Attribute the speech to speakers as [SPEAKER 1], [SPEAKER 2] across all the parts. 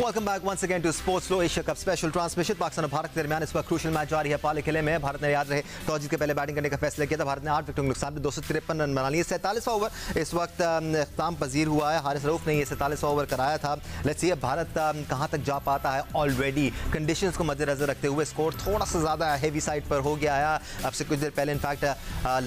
[SPEAKER 1] Welcome back once again to sports flow Asia cup special transmission. Pakistan और भारत के दरमियान इस वक्त क्रूशल मैच जारी है पाले किले में। भारत ने याद रहे टॉस जीत के पहले बैटिंग करने का फैसला किया था। भारत ने 8 विकेटों के नुकसान में 253 रन बना लिए। 47वां ओवर इस वक्त इख्तिताम पजीर हुआ है। हारिस रऊफ ने ये 47वां ओवर कराया था। लेट्स सी अब भारत कहां तक जा पाता है। ऑलरेडी कंडीशंस को मद्देनजर रखते हुए स्कोर थोड़ा सा ज़्यादा हेवी साइड पर हो गया है। अब से कुछ देर पहले इनफैक्ट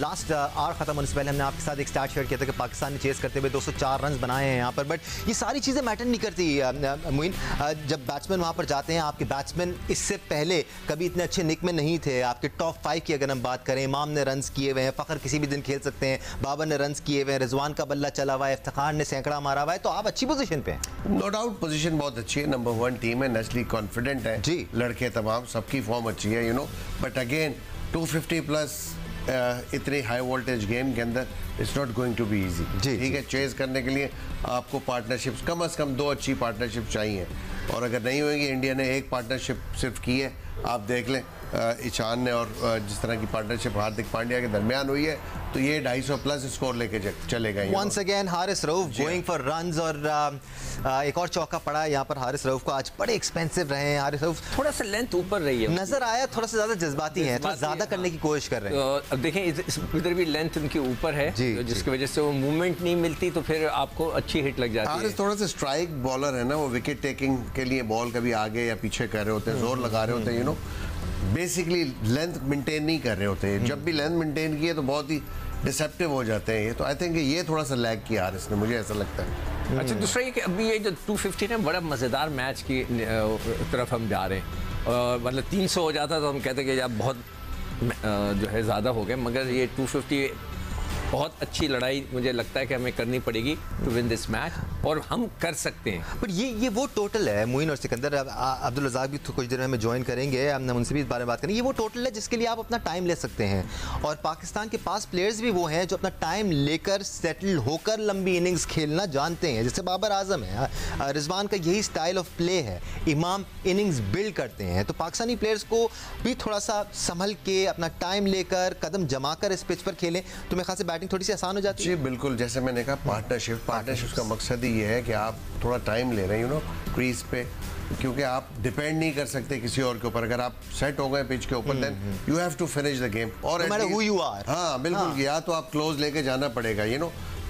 [SPEAKER 1] लास्ट आवर खत्म होने से पहले हमने आपके साथ एक स्टार्ट शेयर किया था कि पाकिस्तान ने चेस करते हुए 204 रन बनाए हैं यहाँ पर। बट ये सारी चीज़ें मैटर नहीं करती मुइन। जब बैट्समैन वहाँ पर जाते हैं, आपके बैट्समैन इससे पहले कभी इतने अच्छे निक में नहीं थे। आपके टॉप 5 की अगर हम बात करें, इमाम ने रन्स किए हुए हैं, फ़खर किसी भी दिन खेल सकते हैं, बाबर ने रन्स किए हुए हैं, रिजवान का बल्ला चला हुआ है, इफ्तिखार ने सैकड़ा मारा हुआ है। तो आप अच्छी पोजीशन पे हैं।
[SPEAKER 2] नो डाउट पोजीशन बहुत अच्छी है। नंबर 1 टीम है, नेचुरली कॉन्फिडेंट है
[SPEAKER 1] जी।
[SPEAKER 2] लड़के तमाम, सबकी फॉर्म अच्छी है बट अगेन 250 प्लस इतनी हाई वोल्टेज गेम के अंदर it's not going to be easy. ठीक है, चेज करने के लिए आपको पार्टनरशिप्स कम से कम 2 अच्छी पार्टनरशिप चाहिए, और अगर नहीं होगी, इंडिया ने एक पार्टनरशिप सिर्फ की है। आप देख लें ईशान ने और जिस तरह की पार्टनरशिप हार्दिक पांड्या के दरमियान हुई है, तो ये 250 प्लस स्कोर लेके चलेगा।
[SPEAKER 1] Once again Haris Rauf going for runs, और एक और चौका पड़ा है यहाँ पर हारिस रऊफ को। आज बड़े एक्सपेंसिव रहे हैं हारिस रऊफ।
[SPEAKER 3] थोड़ा सा लेंथ ऊपर रही है,
[SPEAKER 1] नजर आया थोड़ा सा ज्यादा जज्बाती है, थोड़ा ज्यादा करने की कोशिश कर रहे हैं।
[SPEAKER 3] अब देखें इधर भी लेंथ उनके ऊपर है, जिसकी वजह से वो मूवमेंट नहीं मिलती, तो फिर आपको अच्छी हिट लग जाती है।
[SPEAKER 2] हारिस थोड़ा सा स्ट्राइक बॉलर है ना, वो विकेट टेकिंग के लिए बॉल कभी आगे या पीछे कर रहे होते हैं, जोर लगा रहे होते हैं, बेसिकली लेंथ मेंटेन नहीं कर रहे होते हैं। जब भी लेंथ मेंटेन की है तो बहुत ही डिसेप्टिव हो जाते हैं ये। तो आई थिंक ये थोड़ा सा लैग किया हारिस ने, मुझे ऐसा लगता है।
[SPEAKER 3] अच्छा, दूसरा ये कि अभी ये जो 250 है, बड़ा मज़ेदार मैच की तरफ हम जा रहे हैं। मतलब 300 हो जाता तो हम कहते कि अब बहुत जो है ज़्यादा हो गए, मगर ये 250 बहुत अच्छी लड़ाई मुझे लगता है कि हमें करनी पड़ेगी टू विन दिस मैच, और हम कर सकते हैं।
[SPEAKER 1] बट ये वो टोटल है मुइन और सिकंदर। अब्दुल रज़ाक भी कुछ देर में हमें ज्वाइन करेंगे, हम उनसे भी इस बारे में बात करेंगे। ये वो टोटल है जिसके लिए आप अपना टाइम ले सकते हैं, और पाकिस्तान के पास प्लेयर्स भी वो हैं जो अपना टाइम लेकर सेटल होकर लंबी इनिंग्स खेलना जानते हैं। जैसे बाबर आजम है, रिजवान का यही स्टाइल ऑफ प्ले है, इमाम इनिंग्स बिल्ड करते हैं। तो पाकिस्तानी प्लेयर्स को भी थोड़ा सा संभल के अपना टाइम लेकर कदम जमाकर इस पिच पर खेलें तो मेरे ख्याल से बैटिंग थोड़ी सी आसान हो जाती है।
[SPEAKER 2] जी बिल्कुल, जैसे मैंने कहा पार्टनरशिप का मकसद ही ये है कि आप थोड़ा टाइम ले रहे हैं क्रीज पे, क्योंकि आप डिपेंड नहीं कर सकते किसी और के ऊपर। अगर आप सेट हो गए पिच के ऊपर, then you have to finish the game. और
[SPEAKER 1] हु यू आर,
[SPEAKER 2] हाँ बिल्कुल, या तो आप क्लोज लेके जाना पड़ेगा,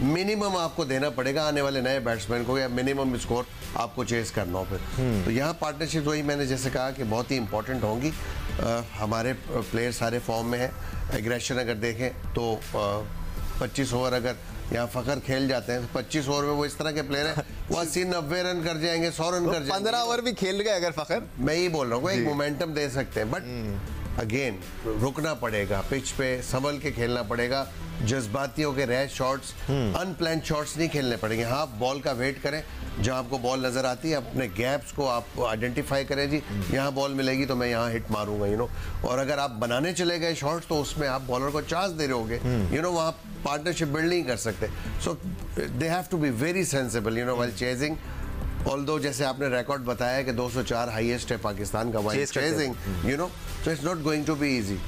[SPEAKER 2] मिनिमम आपको देना पड़ेगा आने वाले नए बैट्समैन को, या मिनिमम स्कोर आपको चेस करना हो फिर। तो यहाँ पार्टनरशिप वही मैंने जैसे कहा कि बहुत ही इंपॉर्टेंट होंगी। हमारे प्लेयर सारे फॉर्म में है। एग्रेशन अगर देखें तो 25 ओवर अगर यहाँ फ़खर खेल जाते हैं, 25 ओवर में वो इस तरह के प्लेयर हैं, वो 80-90 रन कर जाएंगे, 100 रन कर जाएंगे।
[SPEAKER 1] 15 ओवर भी खेल गए अगर फ़खर,
[SPEAKER 2] मैं ही बोल रहा हूँ, एक मोमेंटम दे सकते हैं। बट अगेन रुकना पड़ेगा, पिच पे संभल के खेलना पड़ेगा। जज्बातियों के रैश शॉट्स, अनप्लान शॉट्स नहीं खेलने पड़ेंगे। हाँ, बॉल का वेट करें, जहाँ आपको बॉल नज़र आती है अपने गैप्स को आप आइडेंटिफाई करें। जी यहाँ बॉल मिलेगी तो मैं यहाँ हिट मारूंगा, और अगर आप बनाने चले गए शॉट्स तो उसमें आप बॉलर को चांस दे रहे होगे, वहाँ पार्टनरशिप बिल्ड नहीं कर सकते। So they have to be very sensible while chasing. Although जैसे आपने रिकॉर्ड बताया कि 204 हाईएस्ट है पाकिस्तान का while chasing, so it's not going to be easy.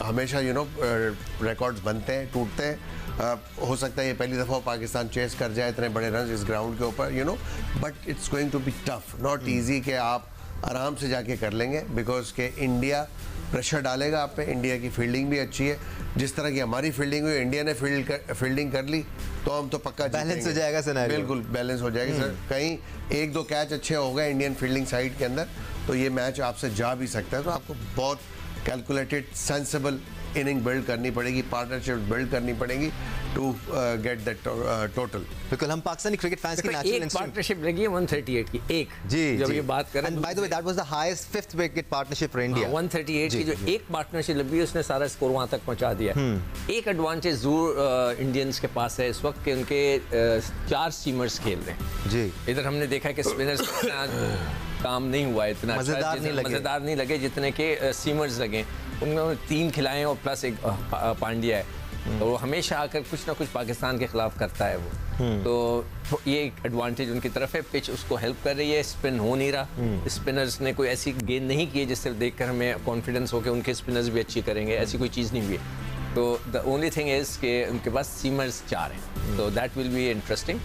[SPEAKER 2] हमेशा रिकॉर्ड्स बनते हैं, टूटते हैं। हो सकता है ये पहली दफ़ा पाकिस्तान चेस कर जाए इतने बड़े रन इस ग्राउंड के ऊपर, but it's going to be tough, not easy कि आप आराम से जाके कर लेंगे, बिकॉज के इंडिया प्रेशर डालेगा आप पे। इंडिया की फील्डिंग भी अच्छी है, जिस तरह की हमारी फील्डिंग हुई, इंडिया ने फील्डिंग कर ली तो हम तो पक्का
[SPEAKER 1] बैलेंस हो जाएगा सिनेरियो।
[SPEAKER 2] बिल्कुल बैलेंस हो जाएगी सर। कहीं 1-2 कैच अच्छे हो गए इंडियन फील्डिंग साइड के अंदर तो ये मैच आपसे जा भी सकता है। तो आपको बहुत कैलकुलेटेड सेंसिबल इनिंग बिल्ड करनी पड़ेगी, पार्टनरशिप बिल्ड करनी पड़ेगी टू गेट दैट टोटल।
[SPEAKER 1] बिल्कुल, हम पाकिस्तानी क्रिकेट फैंस की नेचुरल
[SPEAKER 3] एक पार्टनरशिप लगी है 138 की, एक
[SPEAKER 1] जी
[SPEAKER 3] जब ये बात करें।
[SPEAKER 1] And by the way that was the highest 5th wicket partnership for India.
[SPEAKER 3] 138 की जो एक पार्टनरशिप लगी है उसने सारा स्कोर वहां तक पहुंचा दिया। एक एडवांटेज जरूर इंडियंस के पास है इस वक्त कि उनके 4 स्टीमर्स खेल रहे हैं।
[SPEAKER 1] जी
[SPEAKER 3] इधर हमने देखा कि स्पिनर्स काम नहीं हुआ, इतना
[SPEAKER 1] मजेदार
[SPEAKER 3] नहीं लगे जितने के सीमर्स लगे। उन्होंने 3 खिलाए और प्लस एक पांड्या है, तो हमेशा आकर कुछ ना कुछ पाकिस्तान के खिलाफ करता है वो। तो ये एक एडवांटेज उनकी तरफ है। पिच उसको हेल्प कर रही है, स्पिन हो नहीं रहा। स्पिनर्स ने कोई ऐसी गेंद नहीं की जिससे देखकर हमें कॉन्फिडेंस हो कि उनके स्पिनर्स भी अच्छी करेंगे, ऐसी कोई चीज़ नहीं हुई। तो द ओनली थिंग इज़ कि उनके पास सीमर्स 4 हैं, तो दैट विल बी इंटरेस्टिंग।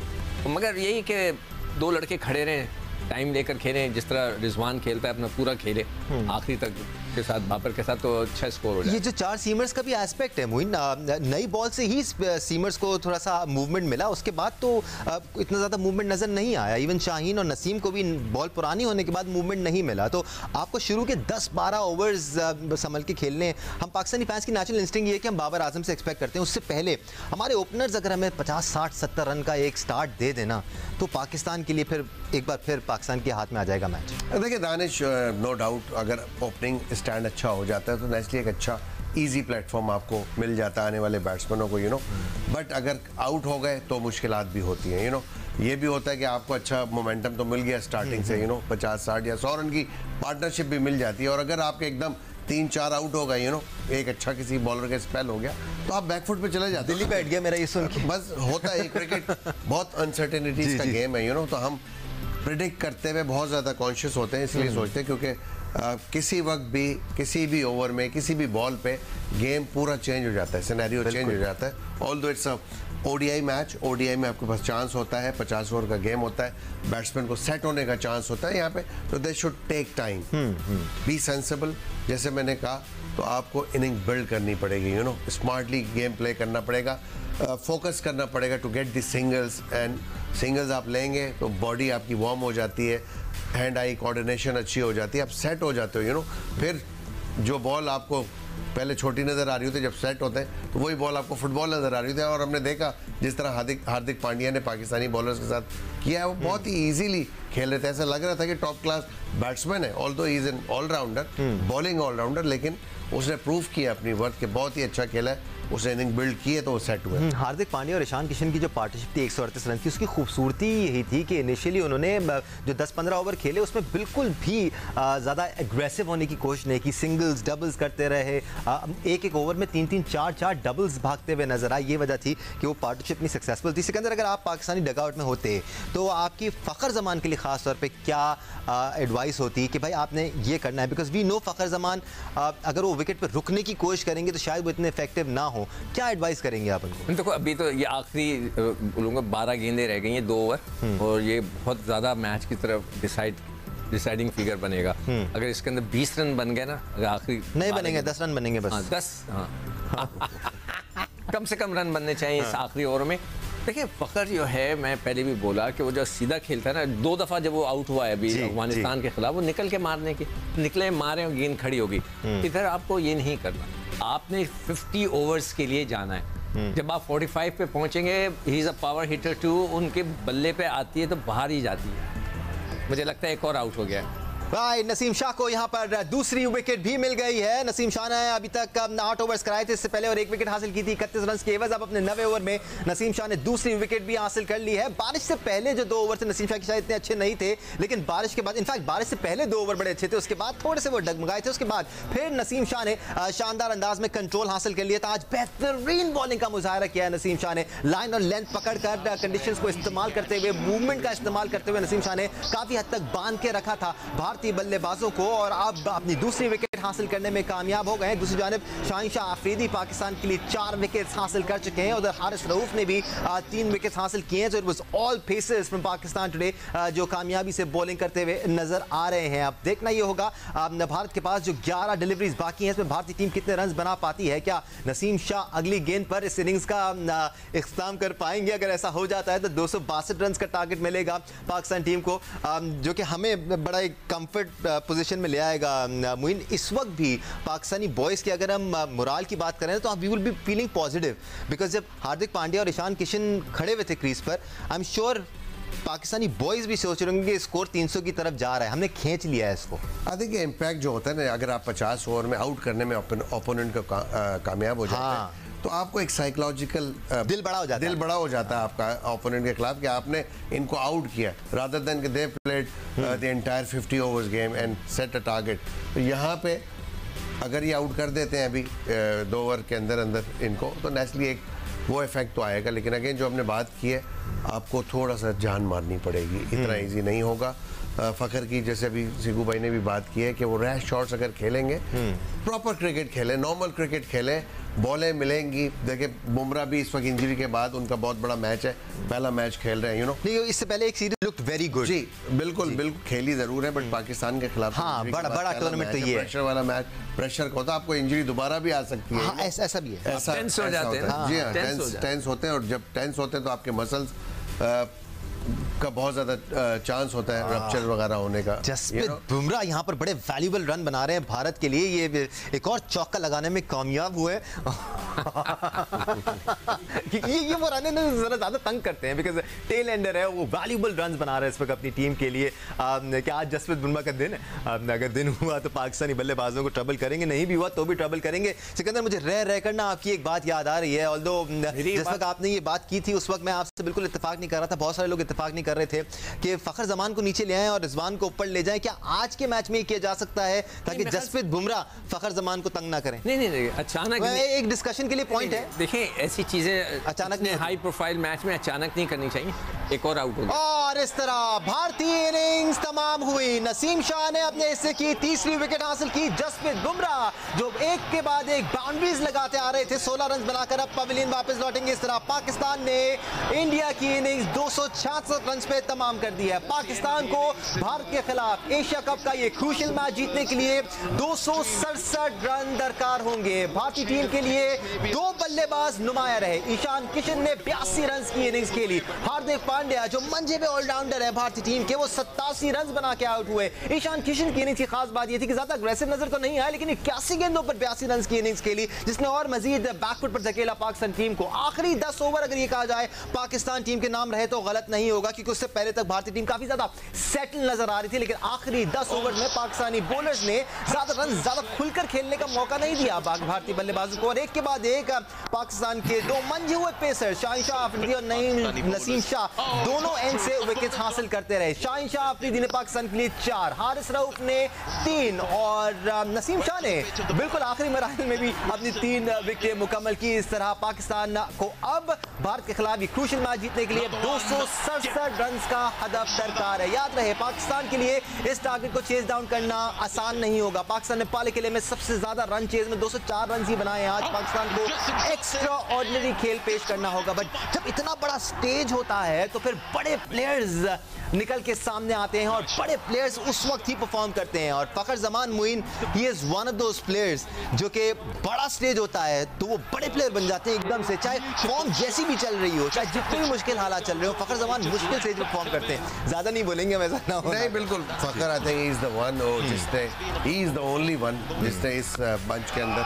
[SPEAKER 3] मगर यही कि 2 लड़के खड़े रहें टाइम लेकर खेलें, जिस तरह रिजवान खेलता है अपना पूरा खेले आखिरी तक के साथ, बाबर के साथ, तो अच्छा स्कोर हो जाए।
[SPEAKER 1] ये जो 4 सीमर्स का भी एस्पेक्ट है मोइन, नई बॉल से ही सीमर्स को थोड़ा सा मूवमेंट मिला, उसके बाद तो इतना ज़्यादा मूवमेंट नज़र नहीं आया। इवन शाहीन और नसीम को भी बॉल पुरानी होने के बाद मूवमेंट नहीं मिला। तो आपको शुरू के 10-12 ओवर्स संभल के खेलने, हम पाकिस्तानी फैंस की नेचुरल इंस्टिंक्ट ये है कि हम बाबर आजम से एक्सपेक्ट करते हैं उससे पहले हमारे ओपनर्स अगर हमें 50, 60, 70 रन का एक स्टार्ट दे देना तो पाकिस्तान के लिए फिर एक बार फिर पाकिस्तान के हाथ में आ जाएगा मैच।
[SPEAKER 2] देखिए दानिश, नो डाउट अगर ओपनिंग स्टैंड अच्छा हो जाता है तो नेचुरली एक अच्छा इजी प्लेटफॉर्म आपको मिल जाता है आने वाले बैट्समैनों को, बट अगर आउट हो गए तो मुश्किलात भी होती हैं, ये भी होता है कि आपको अच्छा मोमेंटम तो मिल गया स्टार्टिंग से, 50, 60 या 100 रन की पार्टनरशिप भी मिल जाती है, और अगर आपके एकदम 3-4 आउट हो गए, एक अच्छा किसी बॉलर का स्पेल हो गया तो आप बैकफुट पे चले जाते हैं।
[SPEAKER 1] दिल्ली बैठ गया मेरा ये सुन के।
[SPEAKER 2] बस होता है, क्रिकेट बहुत अनसर्टेनिटीज का गेम है, तो हम प्रिडिक्ट करते हुए बहुत ज़्यादा कॉन्शियस होते हैं, इसलिए सोचते हैं क्योंकि किसी वक्त भी किसी भी ओवर में किसी भी बॉल पे गेम पूरा चेंज हो जाता है, सिनेरियो चेंज हो जाता है। Although it's a ODI match, ODI में आपके पास चांस होता है, 50 ओवर का गेम होता है, बैट्समैन को सेट होने का चांस होता है यहाँ पे, तो they should take time, be sensible. जैसे मैंने कहा, तो आपको इनिंग बिल्ड करनी पड़ेगी, स्मार्टली गेम प्ले करना पड़ेगा, फोकस करना पड़ेगा to get the singles, and singles आप लेंगे तो बॉडी आपकी वार्म हो जाती है, हैंड आई कोऑर्डिनेशन अच्छी हो जाती है, आप सेट हो जाते हो, फिर जो बॉल आपको पहले छोटी नज़र आ रही होती है, जब सेट होते हैं तो वही बॉल आपको फुटबॉल नज़र आ रही होती है। और हमने देखा जिस तरह हार्दिक पांड्या ने पाकिस्तानी बॉलर्स के साथ किया है, वो बहुत ही इजीली खेल रहे थे, ऐसा लग रहा था कि टॉप क्लास बैट्समैन है, although he is an all-rounder, bowling all-rounder, लेकिन उसने प्रूव किया अपनी वर्थ के बहुत ही अच्छा खेला है, उसने इनिंग बिल्ड की है तो वो सेट हुआ है।
[SPEAKER 1] हार्दिक पांड्या और ईशान किशन की जो पार्टनरशिप थी 138 रन की, उसकी खूबसूरती यही थी कि इनिशियली उन्होंने जो 10-15 ओवर खेले उसमें बिल्कुल भी ज़्यादा एग्रेसिव होने की कोशिश नहीं की, सिंगल्स डबल्स करते रहे, एक ओवर में 3-3, 4-4 डबल्स भागते हुए नजर आए। ये वजह थी कि वो पार्टनरशिप इतनी सक्सेसफुल थी। सिकंदर, अगर आप पाकिस्तानी डगआउट में होते तो आपकी फ़खर जमान के लिए ख़ास तौर पर क्या एडवाइस होती कि भाई आपने ये करना है, because we know Fakhar Zaman अगर वो विकेट पर रुकने की कोशिश करेंगे तो शायद वो इतने इफेक्टिव ना हो, क्या एडवाइस करेंगे आप उनको?
[SPEAKER 3] देखो, अभी तो ये आखिरी लोगों 12 गेंदें रह गई हैं, 2 ओवर, और ये बहुत ज़्यादा मैच की तरफ डिसाइडिंग फिगर बनेगा। अगर इसके अंदर 20 रन बन गए ना, अगर आखिरी
[SPEAKER 1] नहीं बनेंगे, 10 रन बनेंगे बस।
[SPEAKER 3] 10 कम से कम रन बनने चाहिए इस आखिरी ओवर में। देखिए, फ़खर जो है, मैं पहले भी बोला कि वो जो सीधा खेलता है ना, 2 दफ़ा जब वो आउट हुआ है अभी अफगानिस्तान के खिलाफ, वो निकल के मारने की निकले, मारे और गेंद खड़ी होगी। इधर आपको ये नहीं करना, आपने 50 ओवर्स के लिए जाना है। जब आप 45 पे पहुंचेंगे, he is a power hitter too, उनके बल्ले पे आती है तो बाहर ही जाती है। मुझे लगता है एक और आउट हो गया है।
[SPEAKER 1] भाई नसीम शाह को यहाँ पर दूसरी विकेट भी मिल गई है। नसीम शाह ने अभी तक 8 ओवर्स कराए थे इससे पहले और 1 विकेट हासिल की थी 31 रन के एवज। अब अपने 9वें ओवर में नसीम शाह ने दूसरी विकेट भी हासिल कर ली है। बारिश से पहले जो 2 ओवर थे नसीम शाह के शायद इतने अच्छे नहीं थे, लेकिन बारिश के बाद, इनफैक्ट बारिश से पहले 2 ओवर बड़े अच्छे थे, उसके बाद थोड़े से वो डगमगाए थे। उसके बाद फिर नसीम शाह ने शानदार अंदाज में कंट्रोल हासिल कर लिया था। आज बेहतरीन बॉलिंग का मुजाहरा किया है नसीम शाह ने, लाइन और लेंथ पकड़कर कंडीशंस को इस्तेमाल करते हुए, मूवमेंट का इस्तेमाल करते हुए नसीम शाह ने काफी हद तक बांध के रखा था भारतीय बल्लेबाजों को, और अब अपनी दूसरी विकेट हासिल करने में कामयाब हो गए हैं। दूसरी जानिब शाहीन शाह आफरीदी पाकिस्तान के लिए 4 विकेट्स हासिल कर चुके हैं। उधर हारिस रऊफ ने भी 3 विकेट्स हासिल किए हैं। तो it was all pacers from Pakistan today जो कामयाबी से बॉलिंग करते हुए नजर आ रहे हैं। अब देखना ये होगा भारत के पास जो 11 डिलीवरीज बाकी हैं, इसमें भारतीय टीम कितने रन बना पाती है। क्या नसीम शाह अगली गेंद पर इस इनिंग्स का इख्तिताम कर पाएंगे? अगर ऐसा हो जाता है तो 262 रन का टारगेट मिलेगा पाकिस्तान टीम को, जो कि हमें बड़ा एक कंफर्ट पोजीशन में ले आएगा। मुइन, इस वक्त भी पाकिस्तानी बॉयज की अगर हम मोराल की बात करें तो we will be feeling positive, because जब हार्दिक पांड्या और ईशान किशन खड़े हुए थे क्रीज पर, I am sure Pakistani boys भी सोच रहे होंगे कि स्कोर 300 की तरफ जा रहा है, हमने खींच लिया है इसको।
[SPEAKER 2] आई थिंक इम्पैक्ट जो होता है ना, अगर आप 50 ओवर में आउट करने में ओपोनेंट को कामयाब हो जाते हैं तो आपको एक साइकोलॉजिकल
[SPEAKER 1] दिल बड़ा हो जाता है
[SPEAKER 2] आपका ओपोनेंट के खिलाफ कि आपने इनको आउट किया, रादर देन कि they played the entire 50 overs game and set a target. तो यहाँ पे अगर ये आउट कर देते हैं अभी 2 ओवर के अंदर इनको, तो नेचुरली एक वो इफेक्ट तो आएगा। लेकिन अगेन जो हमने बात की है, आपको थोड़ा सा जान मारनी पड़ेगी, इतना ईजी नहीं होगा। फ़खर की जैसे अभी सिकू भाई ने भी बात की है कि वो रैश शॉट्स अगर खेलेंगे, प्रॉपर क्रिकेट खेलें, नॉर्मल क्रिकेट खेलें, बॉलें मिलेंगी। देखिए बुमराह भी इस वक्त इंजरी के बाद उनका बहुत बड़ा मैच है, पहला मैच खेल रहे हैं,
[SPEAKER 1] नहीं, इससे पहले एक सीरीज लुक्ड वेरी गुड।
[SPEAKER 2] जी बिल्कुल बिल्कुल, खेली जरूर है बट पाकिस्तान के खिलाफ
[SPEAKER 1] हाँ, बड़ा टूर्नामेंट तो ये है,
[SPEAKER 2] प्रेशर वाला मैच, प्रेशर का होता है, आपको इंजरी दोबारा भी आ सकती है।
[SPEAKER 1] हाँ, ऐसा भी है,
[SPEAKER 2] ऐसा
[SPEAKER 3] टेंस हो जाते हैं।
[SPEAKER 2] जी हाँ, टेंस होते हैं, और जब टेंस होते हैं तो आपके मसल्स का बहुत ज्यादा चांस होता है रप्चर वगैरह होने का।
[SPEAKER 1] जसप्रीत बुमराह यहाँ पर बड़े वैल्यूबल रन बना रहे हैं भारत के लिए, ये एक और चौका लगाने में कामयाब हुए। ये वो रन जरा ज्यादा तंग करते हैं बिकॉज टेल एंडर है, वो वैल्यूबल रन बना रहे हैं इस वक्त अपनी टीम के लिए। क्या आज जसप्रीत बुमराह का दिन है? अगर दिन हुआ तो पाकिस्तानी बल्लेबाजों को ट्रबल करेंगे, नहीं भी हुआ तो भी ट्रबल करेंगे। सिकंदर, मुझे रह कर ना आपकी एक बात याद आ रही है, ऑल्दो जिस वक्त आपने ये बात की थी उस वक्त मैं आपसे बिल्कुल इत्तेफाक नहीं कर रहा था, बहुत सारे लोग इत्तेफाक नहीं कर रहे थे कि फखर जमान को नीचे ले आएं और रिजवान को ऊपर ले जाएं। क्या आज के मैच में ये किया जा सकता है ताकि जसप्रीत बुमराह फखर जमान को तंग ना करें?
[SPEAKER 3] नहीं, अचानक
[SPEAKER 1] एक डिस्कशन के लिए पॉइंट है।
[SPEAKER 3] देखिए ऐसी चीजें
[SPEAKER 1] अचानक नहीं,
[SPEAKER 3] हाई प्रोफाइल मैच में अचानक नहीं करनी चाहिए। एक और आउट हो गया
[SPEAKER 1] और इस तरह भारतीय इनिंग्स तमाम हुई। नसीम शाह ने अपने हिस्से की तीसरी विकेट हासिल की। जसप्रीत बुमराह जो एक के बाद एक बाउंड्रीज लगाते आ रहे थे, 16 रन बनाकर अब पवेलियन वापस लौटेंगे। इस तरह पाकिस्तान ने इंडिया की इनिंग्स 266 रन पे तमाम कर दी है। पाकिस्तान को भारत के खिलाफ एशिया कप का ये क्रूशियल मैच जीतने के लिए 267 रन दरकार होंगे। भारतीय टीम के लिए 2 बल्लेबाज नुमाया रहे। ईशान किशन ने 82 रन की इनिंग्स खेली। हार्दिक पांड्या जो मंजे पे ऑलराउंडर है भारतीय टीम के, वो 87 रन बना के आउट हुए। ईशान किशन की इनिंग्स की खास बात ये थी कि ज्यादा अग्रेसिव नजर तो नहीं आया, लेकिन 81 गेंदों पर 82 रन की इनिंग्स खेली, जिसने और मजीद बैकफुट पर धकेला पाकिस्तान टीम को। आखिरी 10 ओवर अगर ये कहा जाए पाकिस्तान टीम के नाम रहे तो गलत नहीं होगा, क्योंकि उससे पहले तक भारतीय टीम काफी ज्यादा सेटल नजर आ रही थी, लेकिन आखिरी 10 ओवर में पाकिस्तानी बॉलर्स ने ज्यादा खुलकर खेलने का मौका नहीं दिया भारतीय बल्लेबाजों को। और एक के बाद एक पाकिस्तान के 2 मंजे हुए पेसर शाहीन शाह अफरीदी और नसीम शाह दोनों एंड से विकेट हासिल करते रहे। शाहीन शाह अफरीदी ने पाकिस्तान के लिए 4, हारिस रऊफ ने 3 और नसीम शाह ने बिल्कुल आखिरी मराहल में भी अपनी 3 विकेट मुकम्मल की। इस तरह पाकिस्तान को अब भारत के खिलाफ क्रूशियल मैच जीतने के लिए 267 रन का हदफ दरकार है। याद रहे पाकिस्तान के लिए इस टारगेट को चेज डाउन करना आसान नहीं होगा। पाकिस्तान ने पाले किले में सबसे ज्यादा रन चेज में 204 रन ही बनाए। आज पाकिस्तान को एक्स्ट्रा ऑर्डिनरी खेल पेश करना होगा, बट जब इतना बड़ा स्टेज होता है तो फिर बड़े प्लेयर्स निकल के सामने आते हैं और बड़े प्लेयर्स उस वक्त ही परफॉर्म करते हैं। और Fakhar Zaman Moin he is one of those players जो कि बड़ा स्टेज होता है तो वो बड़े प्लेयर बन जाते हैं एकदम से, चाहे फॉर्म जैसी भी चल रही हो, चाहे जितनी भी मुश्किल हालात चल रहे हो, फखर जमान मुश्किल स्टेज पर परफॉर्म करते हैं। ज्यादा नहीं बोलेंगे, वैसा ना हो।
[SPEAKER 2] नहीं बिल्कुल, Fakhar I think he is the one, जिसने he is the only one जिसने इस मंच के अंदर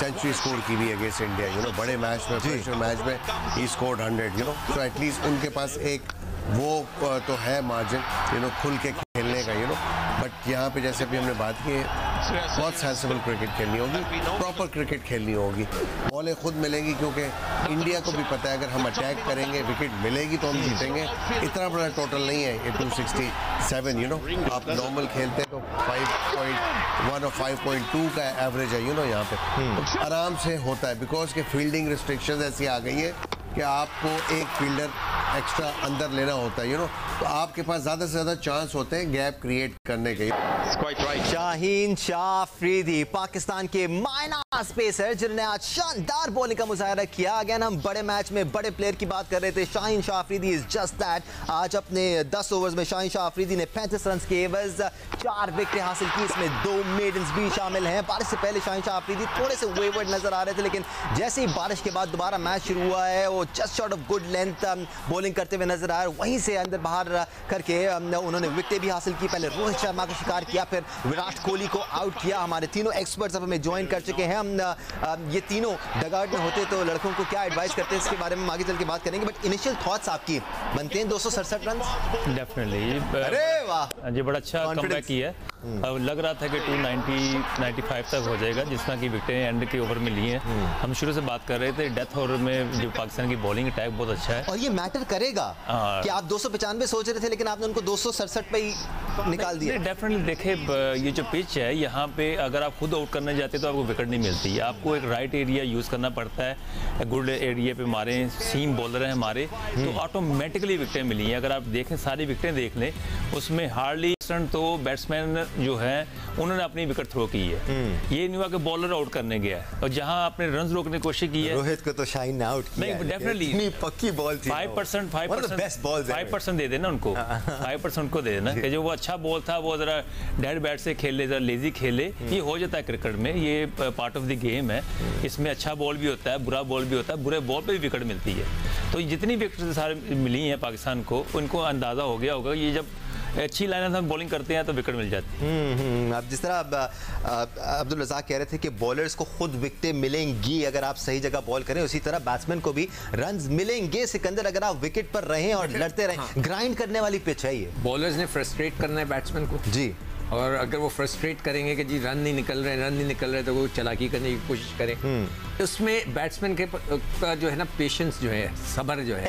[SPEAKER 2] सेंचुरी स्कोर की भी अगेंस्ट इंडिया। यू नो बड़े मैच में, प्रेशर मैच में he scored 100। You know so at least उनके पास एक वो तो है मार्जिन, यू नो खुल के खेलने का। यू नो बट यहाँ पे जैसे अभी हमने बात की है, बहुत सेंसिबल क्रिकेट खेलनी होगी, प्रॉपर क्रिकेट खेलनी होगी, बॉलें खुद मिलेंगी, क्योंकि इंडिया को भी पता है अगर हम अटैक करेंगे विकेट मिलेगी तो हम जीतेंगे। इतना बड़ा टोटल नहीं है ये 267। यू नो आप नॉर्मल खेलते हैं तो 5.1 और 5.2 का एवरेज है, यू नो यहाँ पे तो आराम से होता है, बिकॉज के फील्डिंग रिस्ट्रिक्शंस ऐसी आ गई है कि आपको एक फील्डर एक्स्ट्रा अंदर लेना होता है। यू नो तो आपके पास ज्यादा से ज्यादा चांस होते हैं गैप क्रिएट करने के।
[SPEAKER 1] शाहीन शाह अफरीदी पाकिस्तान के मायनाज पेसर जिन्होंने आज शानदार बॉलिंग का मुजाहरा किया। अगेन हम बड़े मैच में बड़े प्लेयर की बात कर रहे थे, Shaheen Shah Afridi is just that. आज अपने 10 ओवर्स में शाहीन शाह अफरीदी ने 35 रन के एवज 4 विकेट हासिल की, इसमें 2 मेडन्स भी शामिल हैं। बारिश से पहले शाहीन शाह अफरीदी थोड़े से वेवर्ड नजर आ रहे थे, लेकिन जैसे ही बारिश के बाद दोबारा मैच शुरू हुआ है वो just shot of good length bowling करते हुए नजर आया। वहीं से अंदर बाहर करके उन्होंने विकेट भी हासिल की। पहले रोहित शर्मा का शिकार किया, फिर विराट कोहली को आउट किया। हमारे तीनों एक्सपर्ट्स अब हमें ज्वाइन कर चुके हैं। हम ये तीनों डगआउट में होते तो लड़कों को क्या एडवाइस करते हैं इसके बारे में आगे चल के बात करेंगे, बट इनिशियल थॉट्स आपकी बनते हैं 267 रन?
[SPEAKER 4] डेफिनेटली।
[SPEAKER 1] अरे वाह,
[SPEAKER 4] जी बड़ा अच्छा कमबैक किया है। अब लग रहा था कि 295 तक हो जाएगा, जिस तरह की विकेटें एंड के ओवर में ली हैं। हम शुरू से बात कर रहे थे डेथ ओवर में जो पाकिस्तान की बॉलिंग अटैक बहुत अच्छा है,
[SPEAKER 1] और ये मैटर करेगा कि आप 295 सोच रहे थे लेकिन आपने उनको 267 पे ही निकाल दिया।
[SPEAKER 4] डेफिनेटली देखे ये जो पिच है यहाँ पे अगर आप खुद आउट करने जाते तो आपको विकेट नहीं मिलती, आपको एक राइट एरिया यूज़ करना पड़ता है। गुड एरिया पे मारे, सीम बॉलर हैं हमारे, तो ऑटोमेटिकली विकेटें मिली हैं। अगर आप देखें सारी विकेटें देख लें, उसमें हार्डली 5% तो बैट्समैन जो है उन्होंने अपनी विकेट थ्रो की है। ये नहीं हुआ कि बॉलर आउट करने गया है, और जहां आपने रन रोकने की कोशिश की है,
[SPEAKER 1] रोहित को तो शाइन आउट किया
[SPEAKER 4] नहीं, डेफिनेटली
[SPEAKER 1] इतनी पक्की बॉल थी।
[SPEAKER 4] 5% दे देना उनको, 5% उनको दे देना कि जो वो अच्छा बॉल था वो जरा डेड बैट से खेले, जरा लेजी खेले। ये हो जाता है क्रिकेट में, ये पार्ट ऑफ द गेम है। इसमें अच्छा बॉल भी होता है, बुरा बॉल भी होता है, बुरे बॉल पे भी विकेट मिलती है। तो जितनी विकेट सारी मिली हैं पाकिस्तान को, उनको अंदाजा हो गया होगा ये जब अच्छी लाइन हम बॉलिंग करते हैं तो विकेट मिल जाती है।
[SPEAKER 1] अब जिस तरह अब्दुल रज़ाक कह रहे थे कि बॉलर्स को खुद विकेटें मिलेंगी अगर आप सही जगह बॉल करें, उसी तरह बैट्समैन को भी रन्स मिलेंगे सिकंदर अगर आप विकेट पर रहें और लड़ते रहें। ग्राइंड करने वाली पिच है ये।
[SPEAKER 3] बॉलर्स ने फ्रस्ट्रेट करना है बैट्समैन को
[SPEAKER 1] जी,
[SPEAKER 3] और अगर वो फ्रस्ट्रेट करेंगे कि जी रन नहीं निकल रहे तो वो चालाकी करने की कोशिश करें। उसमें बैट्समैन के का जो है ना पेशेंस जो है, सब्र जो है,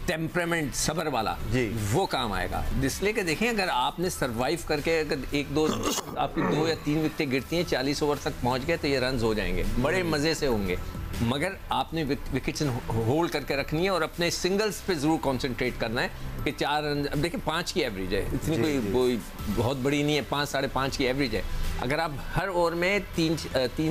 [SPEAKER 3] टेम्परामेंट सब्र वाला
[SPEAKER 1] जी,
[SPEAKER 3] वो काम आएगा। इसलिए कि देखें अगर आपने सरवाइव करके अगर एक दो आपकी 2 या 3 विकेटें गिरती हैं, 40 ओवर तक पहुंच गए तो ये रन हो जाएंगे, बड़े मज़े से होंगे। मगर आपने विकेट्स होल्ड करके रखनी है और अपने सिंगल्स पे जरूर कंसंट्रेट करना है कि 4 रन। अब देखिए 5 की एवरेज है, इतनी कोई बहुत बड़ी नहीं है, 5 साढ़े 5 की एवरेज है। अगर आप हर ओवर में 3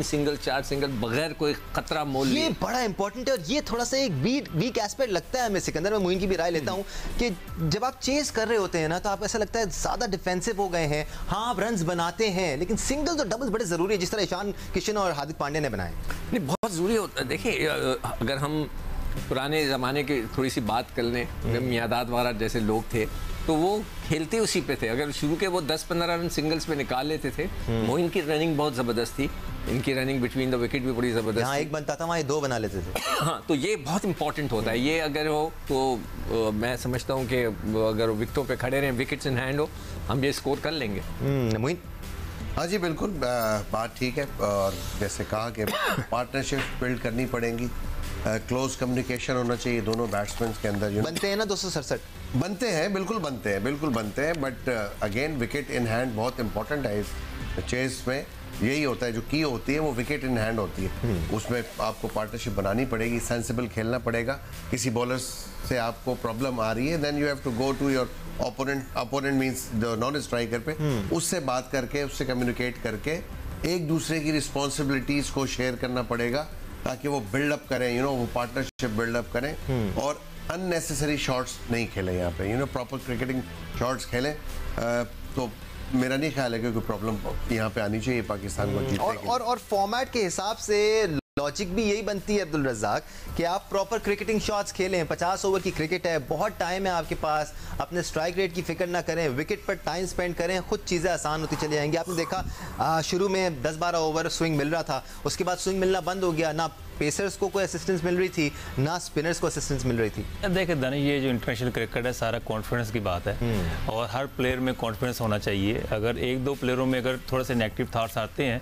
[SPEAKER 3] सिंगल 4 सिंगल बगैर कोई खतरा मोल,
[SPEAKER 1] ये बड़ा इंपॉर्टेंट है। और ये थोड़ा सा एक वीक एस्पेक्ट लगता है हमें सिकंदर। मैं मोइन की भी राय लेता हूँ कि जब आप चेस कर रहे होते हैं ना तो आप ऐसा लगता है ज़्यादा डिफेंसिव हो गए हैं। हाँ, आप रन बनाते हैं लेकिन सिंगल्स और डबल्स बड़े ज़रूरी है, जिस तरह ईशान किशन और हार्दिक पांड्या ने बनाए।
[SPEAKER 3] नहीं, बहुत ज़रूरी होता है। देखिए अगर हम पुराने ज़माने की थोड़ी सी बात कर लें, मियादाद वगैरह जैसे लोग थे तो वो खेलते उसी पे थे। अगर शुरू के वो 10-15 रन सिंगल्स पे निकाल लेते थे। मोइन की रनिंग बहुत ज़बरदस्त थी, इनकी रनिंग बिटवीन द विकेट भी बड़ी ज़बरदस्त।
[SPEAKER 1] यहाँ एक बनता था, वहाँ 2 बना लेते थे।
[SPEAKER 3] हाँ, तो ये बहुत इंपॉर्टेंट होता है। ये अगर हो तो मैं समझता हूँ कि अगर विकेटों पे खड़े रहें, विकेट्स इन हैंड हो, हम ये स्कोर कर लेंगे।
[SPEAKER 1] मोइन,
[SPEAKER 2] हाँ जी बिल्कुल, बात ठीक है। और जैसे कहा कि पार्टनरशिप बिल्ड करनी पड़ेगी, क्लोज कम्युनिकेशन होना चाहिए दोनों बैट्समैन के अंदर।
[SPEAKER 1] बनते हैं ना 267?
[SPEAKER 2] बनते हैं, बिल्कुल बनते हैं। But again wicket in hand बहुत इंपॉर्टेंट है इस चेस में। यही होता है, जो की होती है वो विकेट इन हैंड होती है। उसमें आपको पार्टनरशिप बनानी पड़ेगी, सेंसिबल खेलना पड़ेगा। किसी बॉलर से आपको प्रॉब्लम आ रही है, then you have to go to your opponent means the non striker पे, उससे बात करके, उससे कम्युनिकेट करके एक दूसरे की रिस्पॉन्सिबिलिटीज को शेयर करना पड़ेगा ताकि वो बिल्डअप करें, वो पार्टनरशिप बिल्डअप करें और अननेसेसरी शॉट्स नहीं खेलें यहाँ पे, प्रॉपर क्रिकेटिंग शॉट्स खेलें। तो मेरा नहीं ख्याल है कि कोई प्रॉब्लम यहाँ पे आनी चाहिए पाकिस्तान को जीतने के लिए।
[SPEAKER 1] और फॉर्मेट के हिसाब से लॉजिक भी यही बनती है अब्दुल रज़ाक कि आप प्रॉपर क्रिकेटिंग शॉट्स खेलें। 50 ओवर की क्रिकेट है, बहुत टाइम है आपके पास, अपने स्ट्राइक रेट की फिक्र ना करें, विकेट पर टाइम स्पेंड करें, खुद चीज़ें आसान होती चली जाएंगी। आपने देखा शुरू में 10-12 ओवर स्विंग मिल रहा था, उसके बाद स्विंग मिलना बंद हो गया, ना पेसर्स को कोई असिस्टेंस मिल रही थी, ना स्पिनर्स को असिस्टेंस मिल रही थी।
[SPEAKER 4] देखिए दानिश, ये जो इंटरनेशनल क्रिकेट है सारा कॉन्फिडेंस की बात है और हर प्लेयर में कॉन्फिडेंस होना चाहिए। अगर 1-2 प्लेयरों में अगर थोड़े से नेगेटिव थाट्स आते हैं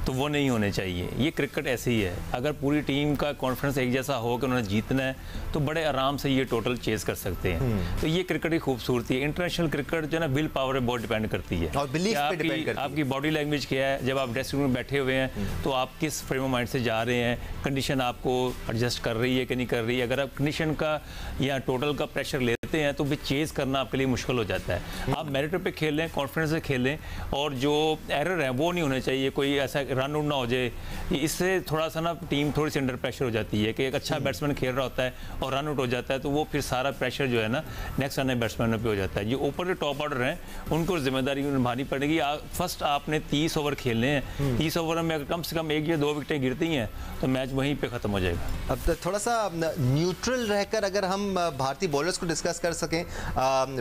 [SPEAKER 4] तो वो नहीं होने चाहिए। ये क्रिकेट ऐसे ही है, अगर पूरी टीम का कॉन्फिडेंस एक जैसा हो कि उन्होंने जीतना है तो बड़े आराम से ये टोटल चेस कर सकते हैं। तो ये क्रिकेट की खूबसूरती है। इंटरनेशनल क्रिकेट जो है ना विल पावर पे बहुत डिपेंड करती है
[SPEAKER 1] और बिलीफ पे डिपेंड करती है।
[SPEAKER 4] आपकी बॉडी लैंग्वेज क्या है, जब आप ड्रेसिंग रूम में बैठे हुए हैं तो आप किस फ्रेम ऑफ माइंड से जा रहे हैं, कंडीशन आपको एडजस्ट कर रही है कि नहीं कर रही है। अगर आप कंडीशन का या टोटल का प्रेशर लेते हैं तो भी चेज करना आपके लिए मुश्किल हो जाता है। आप मेरिट पे खेलें, कॉन्फिडेंस से खेलें और जो एरर है वो नहीं होने चाहिए, कोई ऐसा रन आउट ना हो जाए। इससे थोड़ा सा ना टीम थोड़ी सी अंडर प्रेशर हो जाती है कि एक अच्छा बैट्समैन खेल रहा होता है और रन आउट हो जाता है तो वो फिर सारा प्रेशर जो है ना नेक्स्ट आने बैट्समैनों पे हो जाता है। जो ऊपर के टॉप ऑर्डर हैं उनको जिम्मेदारी निभानी पड़ेगी। फर्स्ट आपने 30 ओवर खेलने हैं, 30 ओवर में अगर कम से कम 1 या 2 विकेटें गिरती हैं तो मैच वहीं पे खत्म हो जाएगा।
[SPEAKER 1] अब थोड़ा सा न्यूट्रल रहकर अगर हम भारतीय बॉलर्स को डिस्कस कर सकें,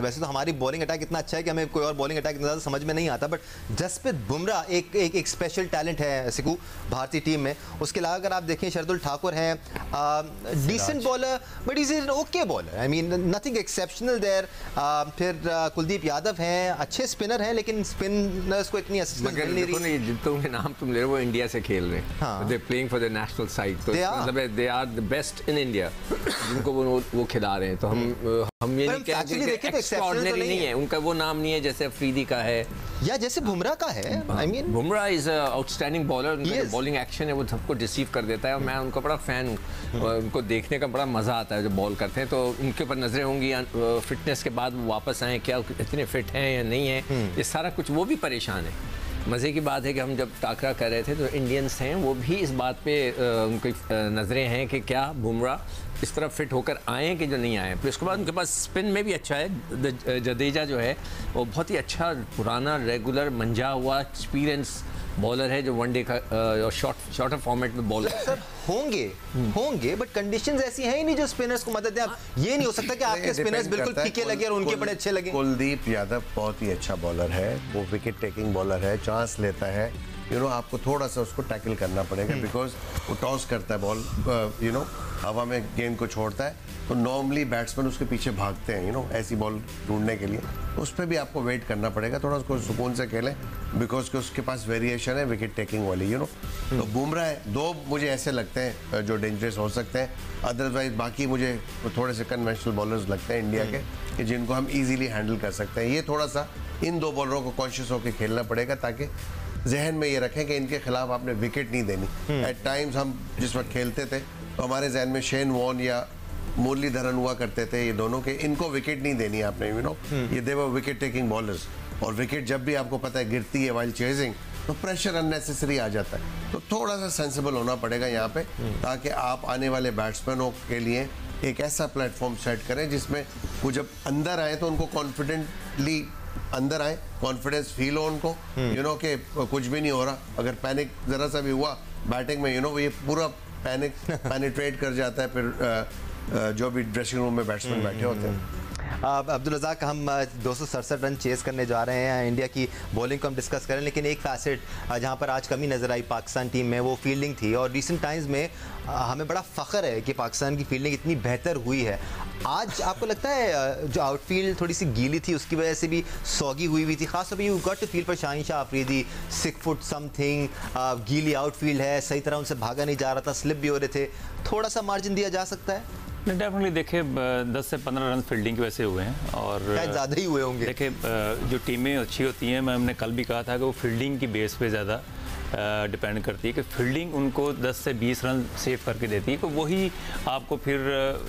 [SPEAKER 1] वैसे तो हमारी बॉलिंग अटैक इतना अच्छा है कि हमें कोई और बॉलिंग अटैक इतना ज़्यादा समझ में नहीं आता, बट जसप्रीत बुमराह एक स्पेशल टैलेंट है सिकू भारतीय टीम में। उसके अलावा अगर आप देखें शार्दुल ठाकुर हैं, decent bowler but is an okay bowler, I mean nothing exceptional there. फिर कुलदीप यादव हैं, अच्छे स्पिनर हैं लेकिन स्पिनर्स को इतनी असिस्टेंस मिल नहीं रही।
[SPEAKER 3] जितनों के नाम तुम ले रहे हो वो इंडिया से खेल रहे हैं, they playing for the national side, तो मतलब they are the best in India जिनको वो खिला रहे हैं। तो हम हम ये
[SPEAKER 1] पर
[SPEAKER 3] नहीं
[SPEAKER 1] हम
[SPEAKER 3] कहेंगे
[SPEAKER 1] actually
[SPEAKER 3] कि
[SPEAKER 1] देखें तो exceptional तो
[SPEAKER 3] extraordinary
[SPEAKER 1] नहीं
[SPEAKER 3] नहीं है, उनका वो नाम नहीं है जैसे अफरीदी का है
[SPEAKER 1] या जैसे बुमराह का है। I mean
[SPEAKER 3] Bumrah is outstanding bowler, उनका
[SPEAKER 1] Yes.
[SPEAKER 3] जो बॉलिंग एक्शन है वो सबको डिसीव कर देता है और मैं उनका बड़ा फ़ैन हूँ। और उनको देखने का बड़ा मज़ा आता है जब बॉल करते हैं, तो उनके ऊपर नज़रें होंगी फिटनेस के बाद वो वापस आएँ, क्या इतने फिट हैं या नहीं है, ये सारा कुछ वो भी परेशान है। मज़े की बात है कि हम जब टाकरा कर रहे थे तो इंडियंस हैं वो भी इस बात पे उनकी नज़रें हैं कि क्या बुमराह इस तरह फिट होकर आए कि जो नहीं आए। फिर उसके बाद उनके पास स्पिन में भी अच्छा है, जडेजा जो है वो बहुत ही अच्छा पुराना रेगुलर मंजा हुआ एक्सपीरियंस बॉलर है जो वनडे का शॉर्टर फॉर्मेट में बॉल
[SPEAKER 1] सर होंगे बट कंडीशंस ऐसी हैं ही नहीं जो स्पिनर्स को मदद दें। अब ये नहीं हो सकता कि आपके स्पिनर्स बिल्कुल फीके लगे और उनके बड़े अच्छे लगे।
[SPEAKER 2] कुलदीप यादव बहुत ही अच्छा बॉलर है, वो विकेट टेकिंग बॉलर है, चांस लेता है। आपको थोड़ा सा उसको टैकल करना पड़ेगा बिकॉज वो टॉस करता है बॉल, हवा में गेंद को छोड़ता है, तो नॉर्मली बैट्समैन उसके पीछे भागते हैं ऐसी बॉल ढूंढने के लिए। उस पर भी आपको वेट करना पड़ेगा, थोड़ा उसको सुकून से खेलें बिकॉज कि उसके पास वेरिएशन है विकेट टेकिंग वाली। तो बुमराह दो मुझे ऐसे लगते हैं जो डेंजरस हो सकते हैं, अदरवाइज बाकी मुझे थोड़े से कन्वेंशनल बॉलर्स लगते हैं इंडिया के कि जिनको हम इजीली हैंडल कर सकते हैं। ये थोड़ा सा इन दो बॉलरों को कॉन्शियस होकर खेलना पड़ेगा ताकि जहन में ये रखें कि इनके खिलाफ आपने विकेट नहीं देनी। एट टाइम्स हम जिस वक्त खेलते थे तो हमारे जहन में शेन वॉर्न या मुरलीधरन हुआ करते थे, ये दोनों के, इनको विकेट नहीं देनी आपने। ये दे वर विकेट टेकिंग बॉलर्स, और विकेट जब भी आपको पता है गिरती है वाइल चेजिंग तो प्रेशर अननेसेसरी आ जाता है। तो थोड़ा सा सेंसिबल होना पड़ेगा यहाँ पे ताकि आप आने वाले बैट्समैनों के लिए एक ऐसा प्लेटफॉर्म सेट करें जिसमें वो जब अंदर आए तो उनको कॉन्फिडेंटली अंदर आए, कॉन्फिडेंस फील हो उनको, कि कुछ भी नहीं हो रहा। अगर पैनिक जरा सा भी हुआ बैटिंग में, ये पूरा पैनिक पेनिट्रेट कर जाता है फिर जो भी ड्रेसिंग रूम में बैट्समैन बैठे होते हैं।
[SPEAKER 1] अब्दुल रज़ाक, हम 267 रन चेस करने जा रहे हैं, इंडिया की बॉलिंग को हम डिस्कस करें, लेकिन एक फैसेट जहां पर आज कमी नज़र आई पाकिस्तान टीम में वो फील्डिंग थी। और रिसेंट टाइम्स में हमें बड़ा फ़ख्र है कि पाकिस्तान की फील्डिंग इतनी बेहतर हुई है। आज आपको लगता है जो आउटफील्ड थोड़ी सी गीली थी उसकी वजह से भी सौगी हुई थी, खासतौर पर यू गॉट टू फील पर शाहीन शाह अफरीदी 6 फुट समथिंग, गीली आउटफील्ड है, सही तरह उनसे भागा नहीं जा रहा था, स्लिप भी हो रहे थे, थोड़ा सा मार्जिन दिया जा सकता है?
[SPEAKER 4] डेफिनेटली देखिए 10 से 15 रन फील्डिंग की वजह से हुए हैं और
[SPEAKER 1] शायद ज़्यादा ही हुए होंगे।
[SPEAKER 4] देखिए जो टीमें अच्छी होती हैं, हमने कल भी कहा था कि वो फील्डिंग की बेस पे ज़्यादा डिपेंड करती है कि फील्डिंग उनको 10 से 20 रन सेव करके देती है, तो वही आपको फिर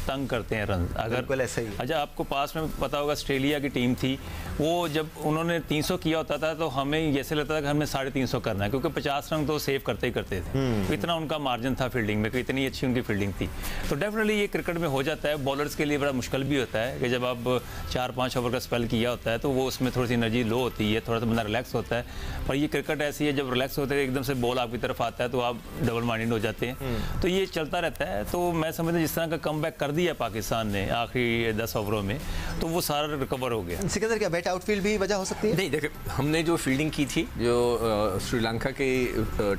[SPEAKER 4] तंग करते हैं रन। अगर
[SPEAKER 1] ऐसा ही
[SPEAKER 4] अच्छा आपको पास में पता होगा ऑस्ट्रेलिया की टीम थी, वो जब उन्होंने 300 किया होता था तो हमें जैसे लगता था कि हमने 350 करना है, क्योंकि 50 रन तो सेव करते ही करते थे। तो इतना उनका मार्जिन था फील्डिंग में, कि इतनी अच्छी उनकी फील्डिंग थी। तो डेफिनेटली ये क्रिकेट में हो जाता है, बॉलर्स के लिए बड़ा मुश्किल भी होता है कि जब आप 4-5 ओवर का स्पेल किया होता है तो वो उसमें थोड़ी सी एनर्जी लो होती है, थोड़ा सा बंदा रिलैक्स होता है। पर ये क्रिकेट ऐसी है, जब रिलैक्स होते हैं एकदम से बॉल आपकी तरफ आता है तो आप डबल माइंडेड हो जाते हैं। तो ये चलता रहता है। तो मैं समझता हूं जिस तरह का कमबैक कर दिया पाकिस्तान ने आखिरी 10 ओवरों में, तो वो सारा रिकवर हो गया।
[SPEAKER 1] सिकंदर, क्या बेट आउटफील्ड भी वजह हो सकती है?
[SPEAKER 3] नहीं, देखिए हमने जो फील्डिंग की थी जो श्रीलंका के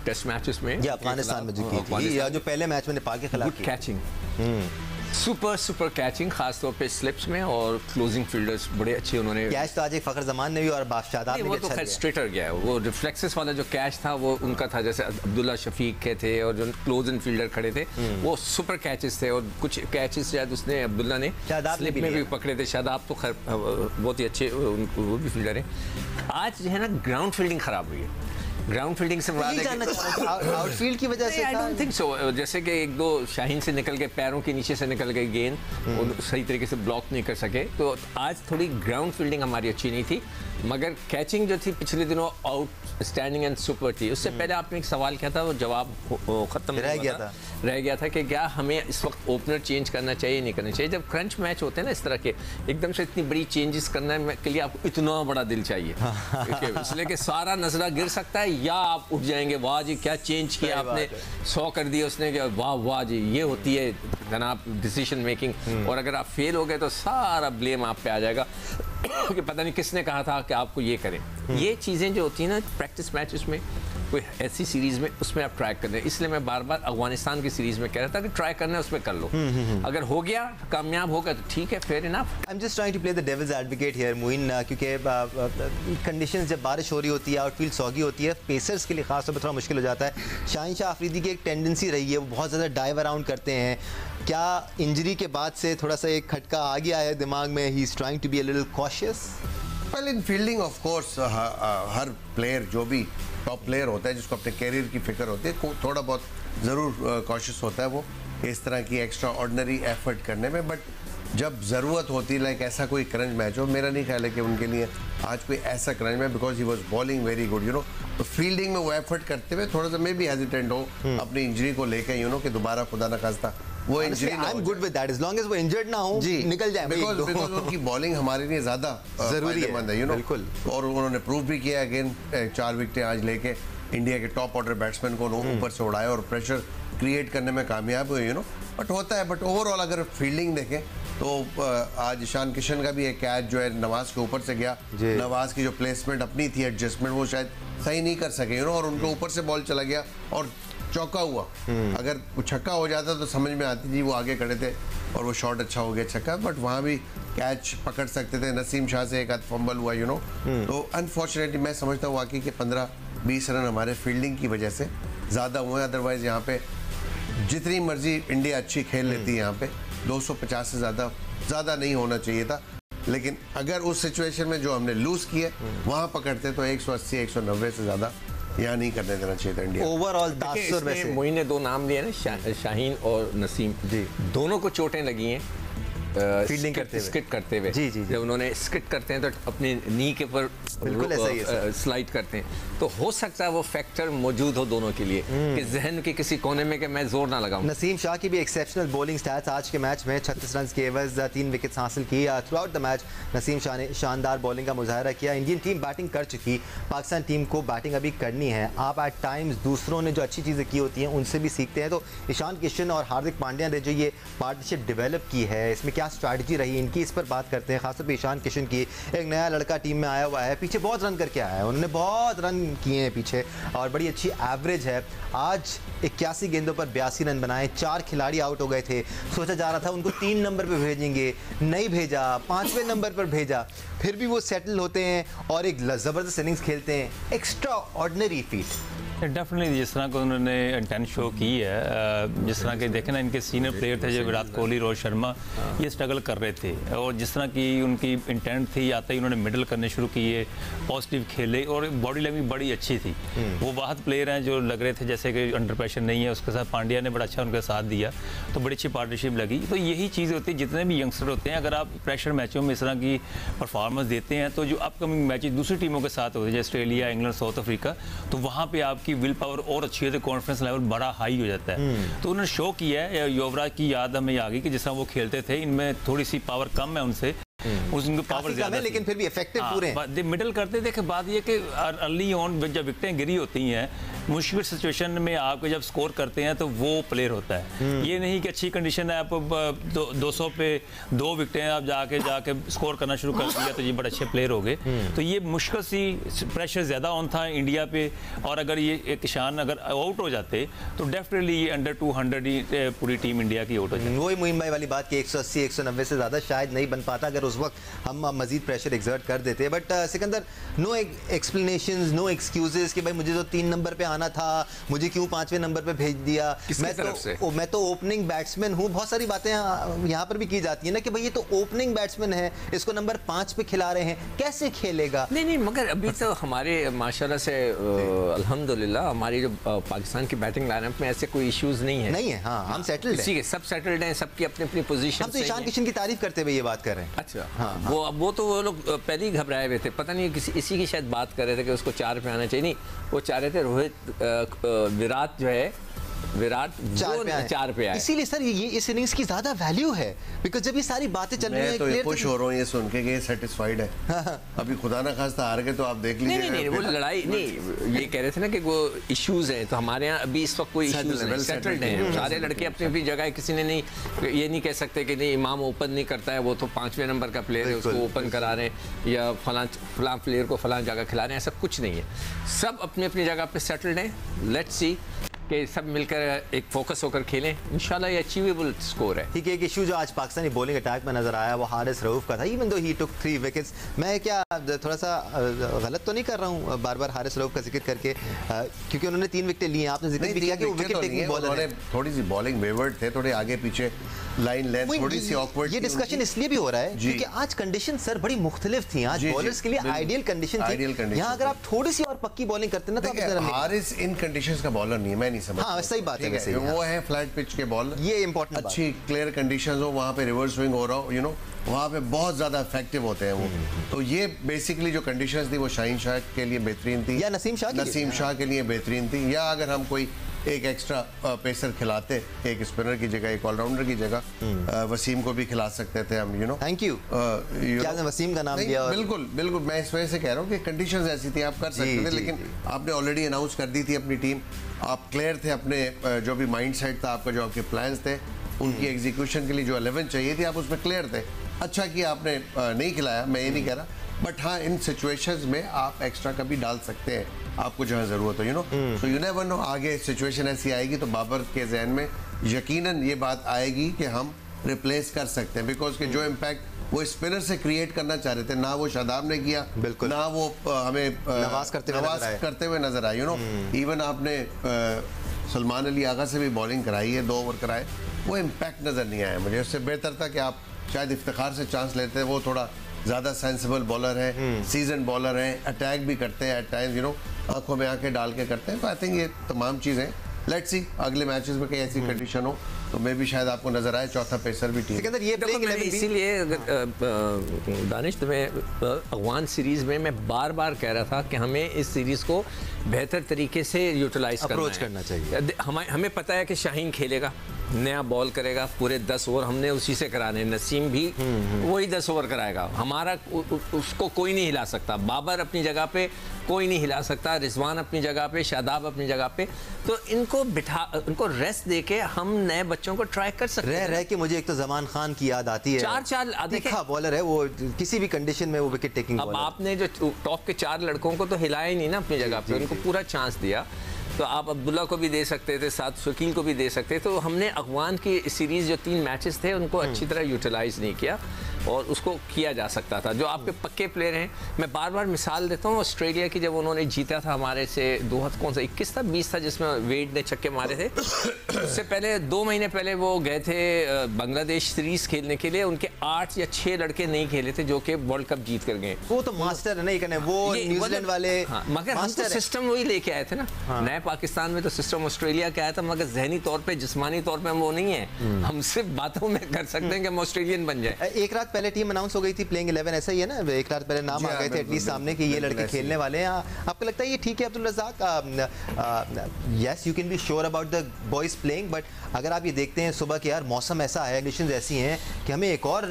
[SPEAKER 3] टेस्ट मैचेस में
[SPEAKER 1] या अफगानिस्तान में जो की थी, या जो पहले मैच में नेपाल के खिलाफ
[SPEAKER 3] गुड कैचिंग, सुपर कैचिंग, खासतौर पे स्लिप्स में, और क्लोजिंग फील्डर्स बड़े अच्छे उन्होंने।
[SPEAKER 1] कैच तो आज एक फखर जमान ने भी और शादाब ने भी
[SPEAKER 3] वो तो खैर स्ट्रेटर गया है, वो रिफ्लेक्सेस वाला जो कैच था वो उनका था, जैसे अब्दुल्ला शफीक के थे और जो क्लोज इन फील्डर खड़े थे वो सुपर कैचेस थे। और कुछ कैचेस शायद उसने अब्दुल्ला ने स्लिप में भी पकड़े थे, शादाब तो खैर बहुत ही अच्छे वो भी फील्डर है। आज जो है ना ग्राउंड फील्डिंग खराब हुई है, ग्राउंड फील्डिंग से
[SPEAKER 1] आउटफील्ड की वजह से।
[SPEAKER 3] आई डोंट थिंक सो, जैसे कि एक दो शाहीन से निकल के पैरों के नीचे से निकल गए गेंद, वो सही तरीके से ब्लॉक नहीं कर सके, तो आज थोड़ी ग्राउंड फील्डिंग हमारी अच्छी नहीं थी। मगर कैचिंग जो थी पिछले दिनों आउटस्टैंडिंग एंड सुपर थी। उससे पहले आपने एक सवाल किया था, वो जवाब खत्म
[SPEAKER 1] रह गया था कि
[SPEAKER 3] क्या हमें इस वक्त ओपनर चेंज करना चाहिए नहीं करना चाहिए। जब क्रंच मैच होते हैं ना इस तरह के, एकदम से इतनी बड़ी चेंजेस करने के लिए आपको इतना बड़ा दिल चाहिए, इसलिए कि सारा नजरा गिर सकता है, या आप उठ जाएंगे वाह जी क्या चेंज किया आपने, 100 कर दिया उसने, कि वाह जी। ये होती है जनाब डिसीजन मेकिंग, और अगर आप फेल हो गए तो सारा ब्लेम आप पे आ जाएगा कि पता नहीं किसने कहा था कि आपको ये करें। ये चीज़ें जो होती हैं ना प्रैक्टिस मैचेस में, कोई ऐसी सीरीज में उसमें आप ट्राई कर रहे हैं। इसलिए मैं बार बार अफगानिस्तान की सीरीज में कह रहा था कि ट्राई करना है उसमें कर लो, अगर हो गया कामयाब होगा तो ठीक है, fair enough.
[SPEAKER 1] I am just trying to play the devil's advocate here Moin, क्योंकि कंडीशंस जब बारिश हो रही होती है, आउटफील्ड सॉगी होती है, पेसर्स के लिए खास तौर पर थोड़ा मुश्किल हो जाता है। शाहीन शाह अफरीदी की एक टेंडेंसी रही है, वो बहुत ज़्यादा डाइव अराउंड करते हैं। क्या इंजरी के बाद से थोड़ा सा एक खटका आ गया है दिमाग में, he is trying to be a little cautious?
[SPEAKER 2] Well in fielding of course हर प्लेयर जो भी टॉप प्लेयर होता है जिसको अपने कैरियर की फिक्र होती है, थोड़ा बहुत ज़रूर कॉशियस होता है वो इस तरह की एक्स्ट्रा ऑर्डिनरी एफर्ट करने में। बट जब ज़रूरत होती है, लाइक ऐसा कोई क्रंच मैच हो, मेरा नहीं ख्याल है कि उनके लिए आज कोई ऐसा crunch match, because he was bowling very good you know, तो फील्डिंग में वो एफर्ट करते हुए थोड़ा सा मैं भी हेजिटेंट हो अपनी इंजरी को लेकर यू नो कि दोबारा खुदा न खास्ता वो injury.
[SPEAKER 1] I am good with that, as long as वो इंजर्ड ना हो,
[SPEAKER 2] जी
[SPEAKER 1] निकल जाए,
[SPEAKER 2] बिकॉज उनकी बॉलिंग हमारे लिए ज़्यादा
[SPEAKER 1] जरूरी है
[SPEAKER 2] यू नो,
[SPEAKER 1] बिल्कुल।
[SPEAKER 2] और उन्होंने प्रूव भी किया अगेन 4 विकेटें आज लेके इंडिया के टॉप ऑर्डर बैट्समैन को ऊपर से उड़ाया और प्रेशर क्रिएट करने में कामयाब हुए यू नो। बट होता है, बट ओवरऑल अगर फील्डिंग देखें तो आज ईशान किशन का भी एक कैच जो है नवाज के ऊपर से गया, नवाज की जो प्लेसमेंट अपनी थी एडजस्टमेंट वो शायद सही नहीं कर सके यू नो, और उनको ऊपर से बॉल चला गया और चौका हुआ। अगर वो छक्का हो जाता तो समझ में आती थी, वो आगे खड़े थे और वो शॉट अच्छा हो गया छक्का, बट वहाँ भी कैच पकड़ सकते थे। नसीम शाह से एक आध फंबल हुआ यू नो, तो अनफॉर्चुनेटली मैं समझता हूँ वाकई के 15-20 रन हमारे फील्डिंग की वजह से ज़्यादा हुए, अदरवाइज यहाँ पे जितनी मर्जी इंडिया अच्छी खेल लेती है, यहाँ पे 250 से ज़्यादा नहीं होना चाहिए था। लेकिन अगर उस सिचुएशन में जो हमने लूज किए वहाँ पकड़ते तो 180-190 से ज़्यादा यहाँ नहीं करने देना चाहिए था इंडिया।
[SPEAKER 1] ओवरऑल तासुर में से
[SPEAKER 3] मोइन ने 2 नाम लिए ना, शाहीन और नसीम, दोनों को चोटें लगी हैं
[SPEAKER 1] फील्डिंग करते हुए,
[SPEAKER 3] स्किट करते हुए।
[SPEAKER 1] जी जी,
[SPEAKER 3] जब उन्होंने स्किट करते हैं तो अपने नी के ऊपर
[SPEAKER 1] बिल्कुल ऐसा ही है
[SPEAKER 3] स्लाइड करते हैं, तो हो सकता है वो फैक्टर मौजूद हो दोनों के लिए कि जहन के किसी कोने में कि मैं जोर ना लगाऊं।
[SPEAKER 1] नसीम शाह की भी एक्सेप्शनल बॉलिंग स्टैट्स आज के मैच में 36 रन के एवज 3 विकेट्स हासिल की। Through out the match Naseem Shah ने शानदार बॉलिंग का मुजाहरा किया। इंडियन टीम बैटिंग कर चुकी, पाकिस्तान टीम को बैटिंग अभी करनी है। आप एट टाइम्स दूसरों ने जो अच्छी चीज़ें की होती हैं उनसे भी सीखते हैं, तो ईशान किशन और हार्दिक पांड्या ने जो ये पार्टनरशिप डेवलप की है, इसमें क्या स्ट्रैटेजी रही इनकी, इस पर बात करते हैं। खासतौर पर ईशान किशन की, एक नया लड़का टीम में आया हुआ है, पीछे बहुत रन करके आया है, उन्होंने बहुत रन किए हैं पीछे और बड़ी अच्छी एवरेज है। आज 81 गेंदों पर 82 रन बनाए, 4 खिलाड़ी आउट हो गए थे। सोचा जा रहा था उनको 3 नंबर पर भेजेंगे, नहीं भेजा, 5वें नंबर पर भेजा, फिर भी वो सेटल होते हैं और एक ज़बरदस्त इनिंग्स खेलते हैं। एक्स्ट्रा ऑर्डिनरी फीट
[SPEAKER 4] डेफिनेटली जिस तरह का उन्होंने इंटेंट शो की है, जिस तरह के देखे ना इनके सीनियर प्लेयर थे जो विराट कोहली, रोहित शर्मा, ये स्ट्रगल कर रहे थे, और जिस तरह की उनकी इंटेंट थी आते ही उन्होंने मिडल करने शुरू किए, पॉजिटिव खेले और बॉडी लैंग्वेज बड़ी अच्छी थी। वो बहुत प्लेयर हैं जो लग रहे थे जैसे कि अंडर प्रेशर नहीं है, उसके साथ पांड्या ने बड़ा अच्छा उनका साथ दिया, तो बड़ी अच्छी पार्टनरशिप लगी। तो यही चीज़ होती है, जितने भी यंगस्टर होते हैं, अगर आप प्रेशर मैचों में इस तरह की परफॉर्मेंस देते हैं तो जो अपकमिंग मैचेस दूसरी टीमों के साथ होते हैं जैसे ऑस्ट्रेलिया, इंग्लैंड, साउथ अफ्रीका, तो वहाँ पर आपकी विल पावर और अच्छी होती है, कॉन्फिडेंस लेवल बड़ा हाई हो जाता है। तो उन्होंने शो किया है, युवराज की याद हमें आ गई कि जिस तरह वो खेलते थे, इनमें थोड़ी सी पावर कम है उनसे, उनकी पावर ज्यादा है,
[SPEAKER 1] लेकिन फिर भी इफेक्टिव पूरे
[SPEAKER 4] मिडल करते। देखे बात ये कि अर्ली ऑन जब विकेटें गिरी होती हैं, मुश्किल सिचुएशन में आप जब स्कोर करते हैं तो वो प्लेयर होता है। ये नहीं कि अच्छी कंडीशन है, आप 200 पे 2 विकेटें आप जाके स्कोर करना शुरू कर दिया तो ये बड़े अच्छे प्लेयर हो गए। तो ये मुश्किल सी प्रेशर ज़्यादा ऑन था इंडिया पे, और अगर ये किसान अगर आउट हो जाते तो डेफिनेटली ये अंडर 200 ही पूरी टीम इंडिया की आउट हो जाती।
[SPEAKER 1] वही मोइन भाई वाली बात कि 180-190 से ज़्यादा शायद नहीं बन पाता अगर उस वक्त हम मजीद प्रेशर एक्सर्ट कर देते। But Sikandar, no explanations, no excuses कि भाई मुझे तो 3 नंबर पे आना था, मुझे क्यों 5वें नंबर पे भेज दिया, मैं तो ओपनिंग बैट्समैन हूँ। बहुत सारी बातें यहाँ पर भी की जाती है ना कि भाई ये तो ओपनिंग बैट्समैन है, इसको नंबर 5 पे खिला रहे हैं, कैसे खेलेगा?
[SPEAKER 3] नहीं, मगर अभी तो हमारे माशाल्लाह से अल्हम्दुलिल्लाह हमारी जो पाकिस्तान की बैटिंग लाइनअप में ऐसे कोई इश्यूज नहीं है।
[SPEAKER 1] हाँ, हम सेटल्ड हैं,
[SPEAKER 3] सब सेटल्ड हैं, सबकी अपनी अपनी पोजीशन।
[SPEAKER 1] हम तो ईशान किशन की तारीफ करते हुए ये बात कर रहे हैं।
[SPEAKER 3] अच्छा, हाँ। वो तो वो लोग पहले ही घबराए हुए थे, पता नहीं इसी की शायद बात कर रहे थे कि उसको 4 पे आना चाहिए। नहीं, वो चाह रहे थे रोहित विराट जो है विराट 4 पे आए।
[SPEAKER 1] इसीलिए सर ये इस इनिंग्स की ज्यादा वैल्यू है, बिकॉज जब ये सारी बातें चल रही
[SPEAKER 2] मैं
[SPEAKER 1] हैं
[SPEAKER 2] तो ये खुश हो रहा हूँ ये सुन के कि ये सेटिस्फाइड है। अभी खुदा ना खास्ता हार गए तो आप देख लीजिए।
[SPEAKER 3] नहीं वो लड़ाई नहीं, ये कह रहे थे ना कि वो इश्यूज हैं, तो हमारे यहाँ अभी इस वक्त कोई इश्यूज नहीं, सेटल्ड हैं सारे लड़के अपनी अपनी जगह। किसी ने नहीं, ये नहीं कह सकते कि नहीं इमाम ओपन नहीं करता है, वो तो 5वें नंबर का प्लेयर है, उसको ओपन करा रहे हैं या फलां प्लेयर को फलां जगह खिला रहे हैं, ऐसा कुछ नहीं है। सब अपनी अपनी जगह पे सेटल्ड हैं। लेट्स सी कि सब मिलकर एक फोकस होकर खेलें, इंशाल्लाह ये अचीवेबल स्कोर है।
[SPEAKER 1] ठीक है, एक इशू जो आज पाकिस्तानी बॉलिंग अटैक में नजर आया वो हारिस रऊफ का था, इवन दो ही टुक 3 विकेट्स। मैं क्या थोड़ा सा गलत तो नहीं कर रहा हूँ बार बार हारिस रऊफ का जिक्र करके, क्योंकि उन्होंने 3 विकेट लिए, आपने जिक्र भी किया कि वो विकेट टेकिंग बॉलर है।
[SPEAKER 2] थोड़ी सी बॉलिंग वेवर्ड थे, थोड़े आगे पीछे लाइन लेंथ थोड़ी सी ऑकवर्ड।
[SPEAKER 1] ये डिस्कशन इसलिए भी हो रहा है क्योंकि आज कंडीशन सर बड़ी मुख्तलिफ थी, आज बॉलर्स के लिए आइडियल कंडीशन थी। यहाँ अगर आप थोड़ी सी और पक्की बॉलिंग करते ना तो
[SPEAKER 2] हारिस इन कंडीशंस का बॉलर नहीं है, मैं नहीं समझता।
[SPEAKER 1] हाँ सही बात है, वैसे
[SPEAKER 2] वो है फ्लैट पिच के बॉलर,
[SPEAKER 1] ये इंपॉर्टेंट,
[SPEAKER 2] अच्छी क्लियर कंडीशंस हो, वहाँ पे रिवर्स स्विंग हो रहा हो, यू नो वहाँ पे बहुत ज्यादा इफेक्टिव होते हैं वो। तो ये बेसिकली जो कंडीशंस थी वो शाहीन शाह के लिए बेहतरीन थी,
[SPEAKER 1] या नसीम शाह
[SPEAKER 2] के लिए बेहतरीन थी, या अगर हम कोई एक एक्स्ट्रा पेसर खिलाते, एक स्पिनर की जगह, एक ऑलराउंडर की जगह वसीम को भी खिला सकते थे हम, यू नो।
[SPEAKER 1] थैंक यू, क्या वसीम का नाम दिया।
[SPEAKER 2] बिल्कुल बिल्कुल, मैं इस वजह से कह रहा हूँ कि कंडीशंस ऐसी थी, आप कर सकते थे, लेकिन आपने ऑलरेडी अनाउंस कर दी थी अपनी टीम, आप क्लियर थे अपने जो भी माइंड सेट था आपका, जो आपके प्लान्स थे उनकी एग्जीक्यूशन के लिए जो 11 चाहिए थी आप उसमें क्लियर थे। अच्छा कि आपने नहीं खिलाया, मैं ये नहीं कह रहा, बट हाँ इन सिचुएशंस में आप एक्स्ट्रा कभी डाल सकते हैं आपको जहाँ जरूरत हो, you know. So you never know, आगे सिचुएशन ऐसी आएगी तो बाबर के जहन में यकीनन ये बात आएगी कि हम रिप्लेस कर सकते हैं, बिकॉज के जो इम्पैक्ट वो स्पिनर से क्रिएट करना चाह रहे थे ना वो शादाब ने किया,
[SPEAKER 1] बिल्कुल
[SPEAKER 2] ना वो हमें
[SPEAKER 1] नवाज करते हुए नजर
[SPEAKER 2] आए, यू नो। इवन आपने सलमान अली आगा से भी बॉलिंग कराई है, 2 ओवर कराए, वो इम्पैक्ट नजर नहीं आया मुझे। उससे बेहतर था कि आप शायद इफ्तिखार से चांस लेते हैं, वो थोड़ा ज़्यादा सेंसिबल बॉलर है, सीजन बॉलर है, अटैक भी करते हैं एट टाइम्स, यू नो, आंखों में आंखें डाल के करते हैं। तो आई थिंक ये तमाम चीज़ें, लेट्स सी अगले मैचेस में कहीं ऐसी कंडीशन हो तो मैं भी शायद आपको नजर आए चौथा पेसर भी टीम।
[SPEAKER 1] ये
[SPEAKER 3] इसीलिए दानिश तुम्हें अफगान सीरीज में मैं बार बार कह रहा था कि हमें इस सीरीज को बेहतर तरीके से यूटिलाइज करना चाहिए। हमें पता है कि शाहीन खेलेगा, नया बॉल करेगा, पूरे 10 ओवर हमने उसी से कराने, नसीम भी वही 10 ओवर कराएगा, हमारा उसको कोई नहीं हिला सकता, बाबर अपनी जगह पे कोई नहीं हिला सकता, रिजवान अपनी जगह पे, शादाब अपनी जगह पे, तो इनको इनको रेस्ट देके हम नए बच्चों को ट्राई कर सकते हैं।
[SPEAKER 1] रह के मुझे एक तो जमान खान की याद आती है,
[SPEAKER 3] 4
[SPEAKER 1] देखा बॉलर है वो, किसी भी कंडीशन में वो विकेट टेकिंग।
[SPEAKER 3] अब आपने जो टॉप के 4 लड़कों को तो हिलाया ही नहीं ना अपनी जगह पे, उनको पूरा चांस दिया, तो आप अब्दुल्ला को भी दे सकते थे, साथ शकील को भी दे सकते थे। तो हमने अफगान की सीरीज जो 3 मैचेस थे उनको अच्छी तरह यूटिलाइज नहीं किया और उसको किया जा सकता था। जो आपके पक्के प्लेयर हैं, मैं बार बार मिसाल देता हूँ ऑस्ट्रेलिया की, जब उन्होंने जीता था हमारे से 21 था 20 था जिसमें वेड ने छक्के मारे थे, उससे पहले 2 महीने पहले वो गए थे बांग्लादेश सीरीज खेलने के लिए, उनके 8 या 6 लड़के नहीं खेले थे जो कि वर्ल्ड कप जीत कर गए।
[SPEAKER 1] वो तो मास्टर है, नहीं कहने वो न्यूजीलैंड वाले,
[SPEAKER 3] मगर हम तो सिस्टम वही लेके आए थे ना। नए पाकिस्तान में तो सिस्टम ऑस्ट्रेलिया का आया था, मगर जहनी तौर पे, जिस्मानी तौर पे हम वो नहीं है, हम सिर्फ बातों में कर सकते हैं कि हम ऑस्ट्रेलियन बन जाए।
[SPEAKER 1] एक रात पहले टीम अनाउंस हो गई थी, प्लेइंग 11 ऐसा ही है ना, एक रात पहले नाम आ गए थे एटलीस्ट सामने कि ये लड़के खेलने वाले हैं। आपको लगता है ये ठीक है Abdul Razzaq? Yes you can be sure about the boys playing, but अगर आप ये देखते हैं सुबह के यार मौसम ऐसा है, कंडीशंस ऐसी हैं कि हमें एक और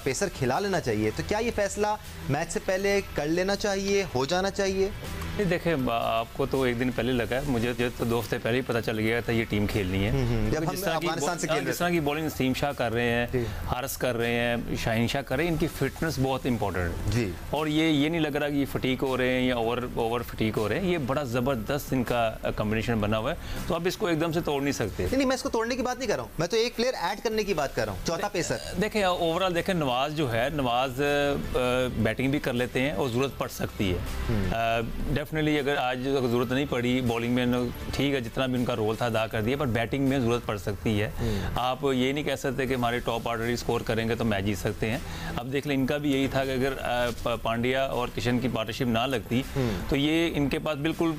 [SPEAKER 1] पेसर खिला लेना चाहिए, तो क्या ये फैसला मैच से पहले कर लेना चाहिए, हो जाना चाहिए?
[SPEAKER 4] देखिए आपको तो एक दिन पहले लगा, मुझे तो 2 हफ्ते पहले ही पता चल गया था ये टीम खेलनी है।
[SPEAKER 1] जब हम अफगानिस्तान से खेल रहे हैं,
[SPEAKER 4] जिस तरह की बॉलिंग नसीम शाह कर रहे हैं, हारिस कर रहे हैं, शाहीन शाह कर रहे हैं, इनकी फिटनेस बहुत इंपॉर्टेंट है जी। और ये नहीं लग रहा कि ये फटीक हो रहे हैं या ओवर फटीक हो रहे हैं, ये बड़ा ज़बरदस्त इनका कॉम्बिनेशन बना हुआ है, तो आप इसको एकदम से तोड़ नहीं सकते।
[SPEAKER 1] नहीं, मैं इसको तोड़ने की बात नहीं कर रहा हूँ, मैं तो एक प्लेयर ऐड करने की बात कर रहा हूँ, चौथा पेसर।
[SPEAKER 4] देखें ओवरऑल देखें, नवाज जो है, नवाज बैटिंग भी कर लेते हैं और ज़रूरत पड़ सकती है डेफिनेटली। अगर आज ज़रूरत नहीं पड़ी बॉलिंग में, ठीक है, जितना भी उनका रोल था अदा कर दिया, पर बैटिंग में ज़रूरत पड़ सकती है। आप ये नहीं कह सकते कि हमारे टॉप ऑर्डर ही स्कोर करेंगे तो मैच जीत सकते हैं। अब देख लें, इनका भी यही था कि अगर पांड्या और किशन की पार्टनरशिप ना लगती तो ये इनके पास बिल्कुल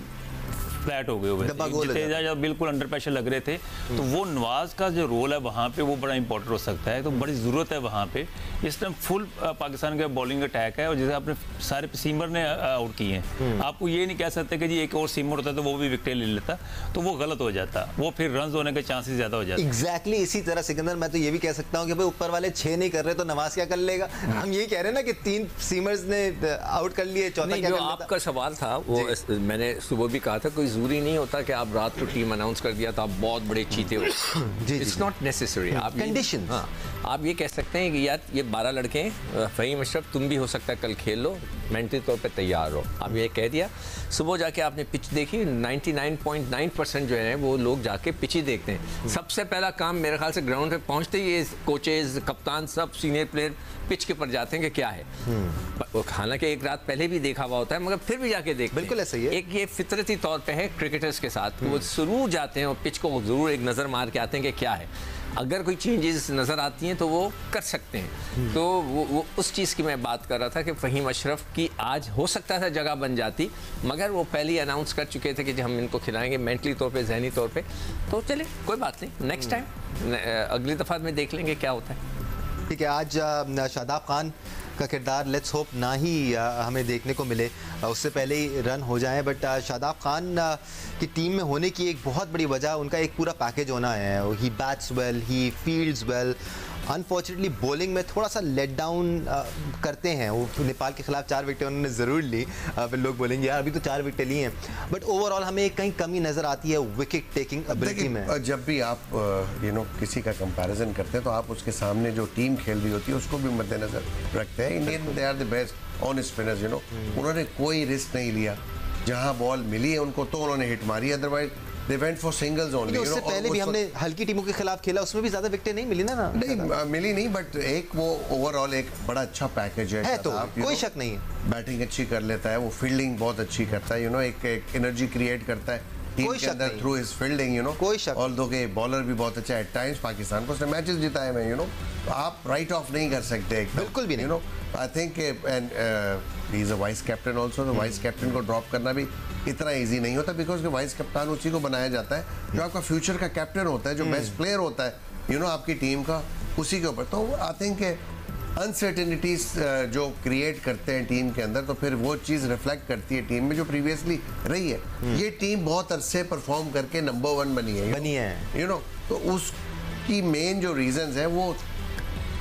[SPEAKER 4] फ्लैट हो गए हुए
[SPEAKER 1] डब्बा
[SPEAKER 4] थे,
[SPEAKER 1] गोल हो
[SPEAKER 4] जितने ज़्यादा बिल्कुल अंडर प्रेशर लग रहे थे। तो वो नवाज का जो रोल है वहाँ पे वो बड़ा इंपॉर्टेंट हो सकता है, तो बड़ी ज़रूरत है वहाँ पे। इस टाइम फुल पाकिस्तान का बॉलिंग अटैक है, और जैसे आपने सारे सीमर ने आउट किए हैं, आपको ये नहीं कह सकते कि जी एक और सीमर होता तो वो भी विकेट ले लेता, तो वो गलत हो जाता, वो फिर रन होने के चांसेस ज़्यादा हो जाते।
[SPEAKER 1] एग्जैक्टली इसी तरह सिकंदर, मैं तो ये भी कह सकता हूँ कि भाई ऊपर वाले 6 नहीं कर रहे तो नवाज क्या कर लेगा। हम यही कह रहे हैं ना कि 3 सीमर्स ने आउट कर लिए, चौथा
[SPEAKER 3] नहीं,
[SPEAKER 1] क्या
[SPEAKER 3] जो
[SPEAKER 1] कर लेता।
[SPEAKER 3] आपका सवाल था वो मैंने सुबह भी कहा था, कोई जरूरी नहीं होता कि आप रात को टीम अनाउंस कर दिया तो आप बहुत बड़े चीते हो। It's not necessary. आप
[SPEAKER 1] कंडीशन,
[SPEAKER 3] हाँ, आप ये कह सकते हैं कि यार ये 12 लड़के हैं, फ़हीम अशरफ तुम भी हो सकता है कल खेल लो, मेंटली तौर पे तैयार हो। आप ये कह दिया, सुबह जाके आपने पिच देखी, 99.9% जो है वो लोग जाके पिच ही देखते हैं। सबसे पहला काम मेरे ख्याल से ग्राउंड पे पहुंचते ही ये कोचेज, कप्तान, सब सीनियर प्लेयर पिच के पर जाते हैं कि क्या है। हालांकि एक रात पहले भी देखा हुआ होता है, मगर फिर भी जाके देखते हैं।
[SPEAKER 1] बिल्कुल ऐसा ही है।
[SPEAKER 3] एक ये फितरती तौर पे है क्रिकेटर्स के साथ, वो जरूर जाते हैं और पिच को जरूर एक नज़र मार के आते हैं कि क्या है। अगर कोई चेंजेस नज़र आती हैं तो वो कर सकते हैं। तो वो उस चीज़ की मैं बात कर रहा था कि फ़हीम अशरफ की आज हो सकता था जगह बन जाती, मगर वो पहले ही अनाउंस कर चुके थे कि हम इनको खिलाएंगे मेंटली तौर पे, जहनी तौर पे। तो चले, कोई बात नहीं, नेक्स्ट टाइम अगली दफ़ा में देख लेंगे क्या होता है।
[SPEAKER 1] ठीक है, आज शादाब खान का किरदार लेट्स होप ना ही हमें देखने को मिले, उससे पहले ही रन हो जाएं। बट शादाब खान की टीम में होने की एक बहुत बड़ी वजह उनका एक पूरा पैकेज होना है। ही बैट्स वेल, ही फील्ड्स वेल। अनफॉर्चुनेटली बॉलिंग में थोड़ा सा लेट डाउन करते हैं। वो नेपाल के खिलाफ 4 विकेटें उन्होंने ज़रूर ली, फिर लोग बोलेंगे यार अभी तो 4 विकेटें ली हैं, बट ओवरऑल हमें कहीं कमी नज़र आती है विकेट टेकिंग एबिलिटी में।
[SPEAKER 2] जब भी आप किसी का कंपैरिजन करते हैं तो आप उसके सामने जो टीम खेल रही होती है उसको भी मद्देनजर रखते हैं। Indian they are the best on spinners, उन्होंने कोई रिस्क नहीं लिया। जहां बॉल मिली है उनको तो उन्होंने हिट मारी, otherwise they went for singles only.
[SPEAKER 1] उससे पहले भी हमने हल्की टीमों के खिलाफ खेला, उसमें भी ज्यादा विकेटें नहीं मिली ना।
[SPEAKER 2] नहीं मिली नहीं, बट एक वो ओवरऑल एक बड़ा अच्छा पैकेज है
[SPEAKER 1] तो कोई शक नहीं है।
[SPEAKER 2] बैटिंग अच्छी कर लेता है, वो फील्डिंग बहुत अच्छी करता है, एक एनर्जी क्रिएट करता है टीम के अंदर थ्रू हिज फील्डिंग,
[SPEAKER 1] कोई शक।
[SPEAKER 2] ऑल्दो के बॉलर भी बहुत अच्छा है एट टाइम्स, पाकिस्तान को उसने मैचेस जिताए हैं, तो आप राइट ऑफ नहीं कर सकते
[SPEAKER 1] बिल्कुल भी नहीं।
[SPEAKER 2] I think and he is a vice captain also, तो वाइस कैप्टन को ड्रॉप करना भी इतना इजी नहीं होता, बिकॉज वाइस कप्तान उसी को बनाया जाता है जो आपका फ्यूचर का कैप्टन होता है, जो बेस्ट प्लेयर होता है आपकी टीम का, उसी के ऊपर। तो आई थिंक अनसर्टेनिटीज जो क्रिएट करते हैं टीम के अंदर, तो फिर वो चीज़ रिफ्लेक्ट करती है टीम में जो प्रीवियसली रही है। ये टीम बहुत अरसे परफॉर्म करके नंबर 1 बनी है, तो उसकी मेन जो रीजंस है वो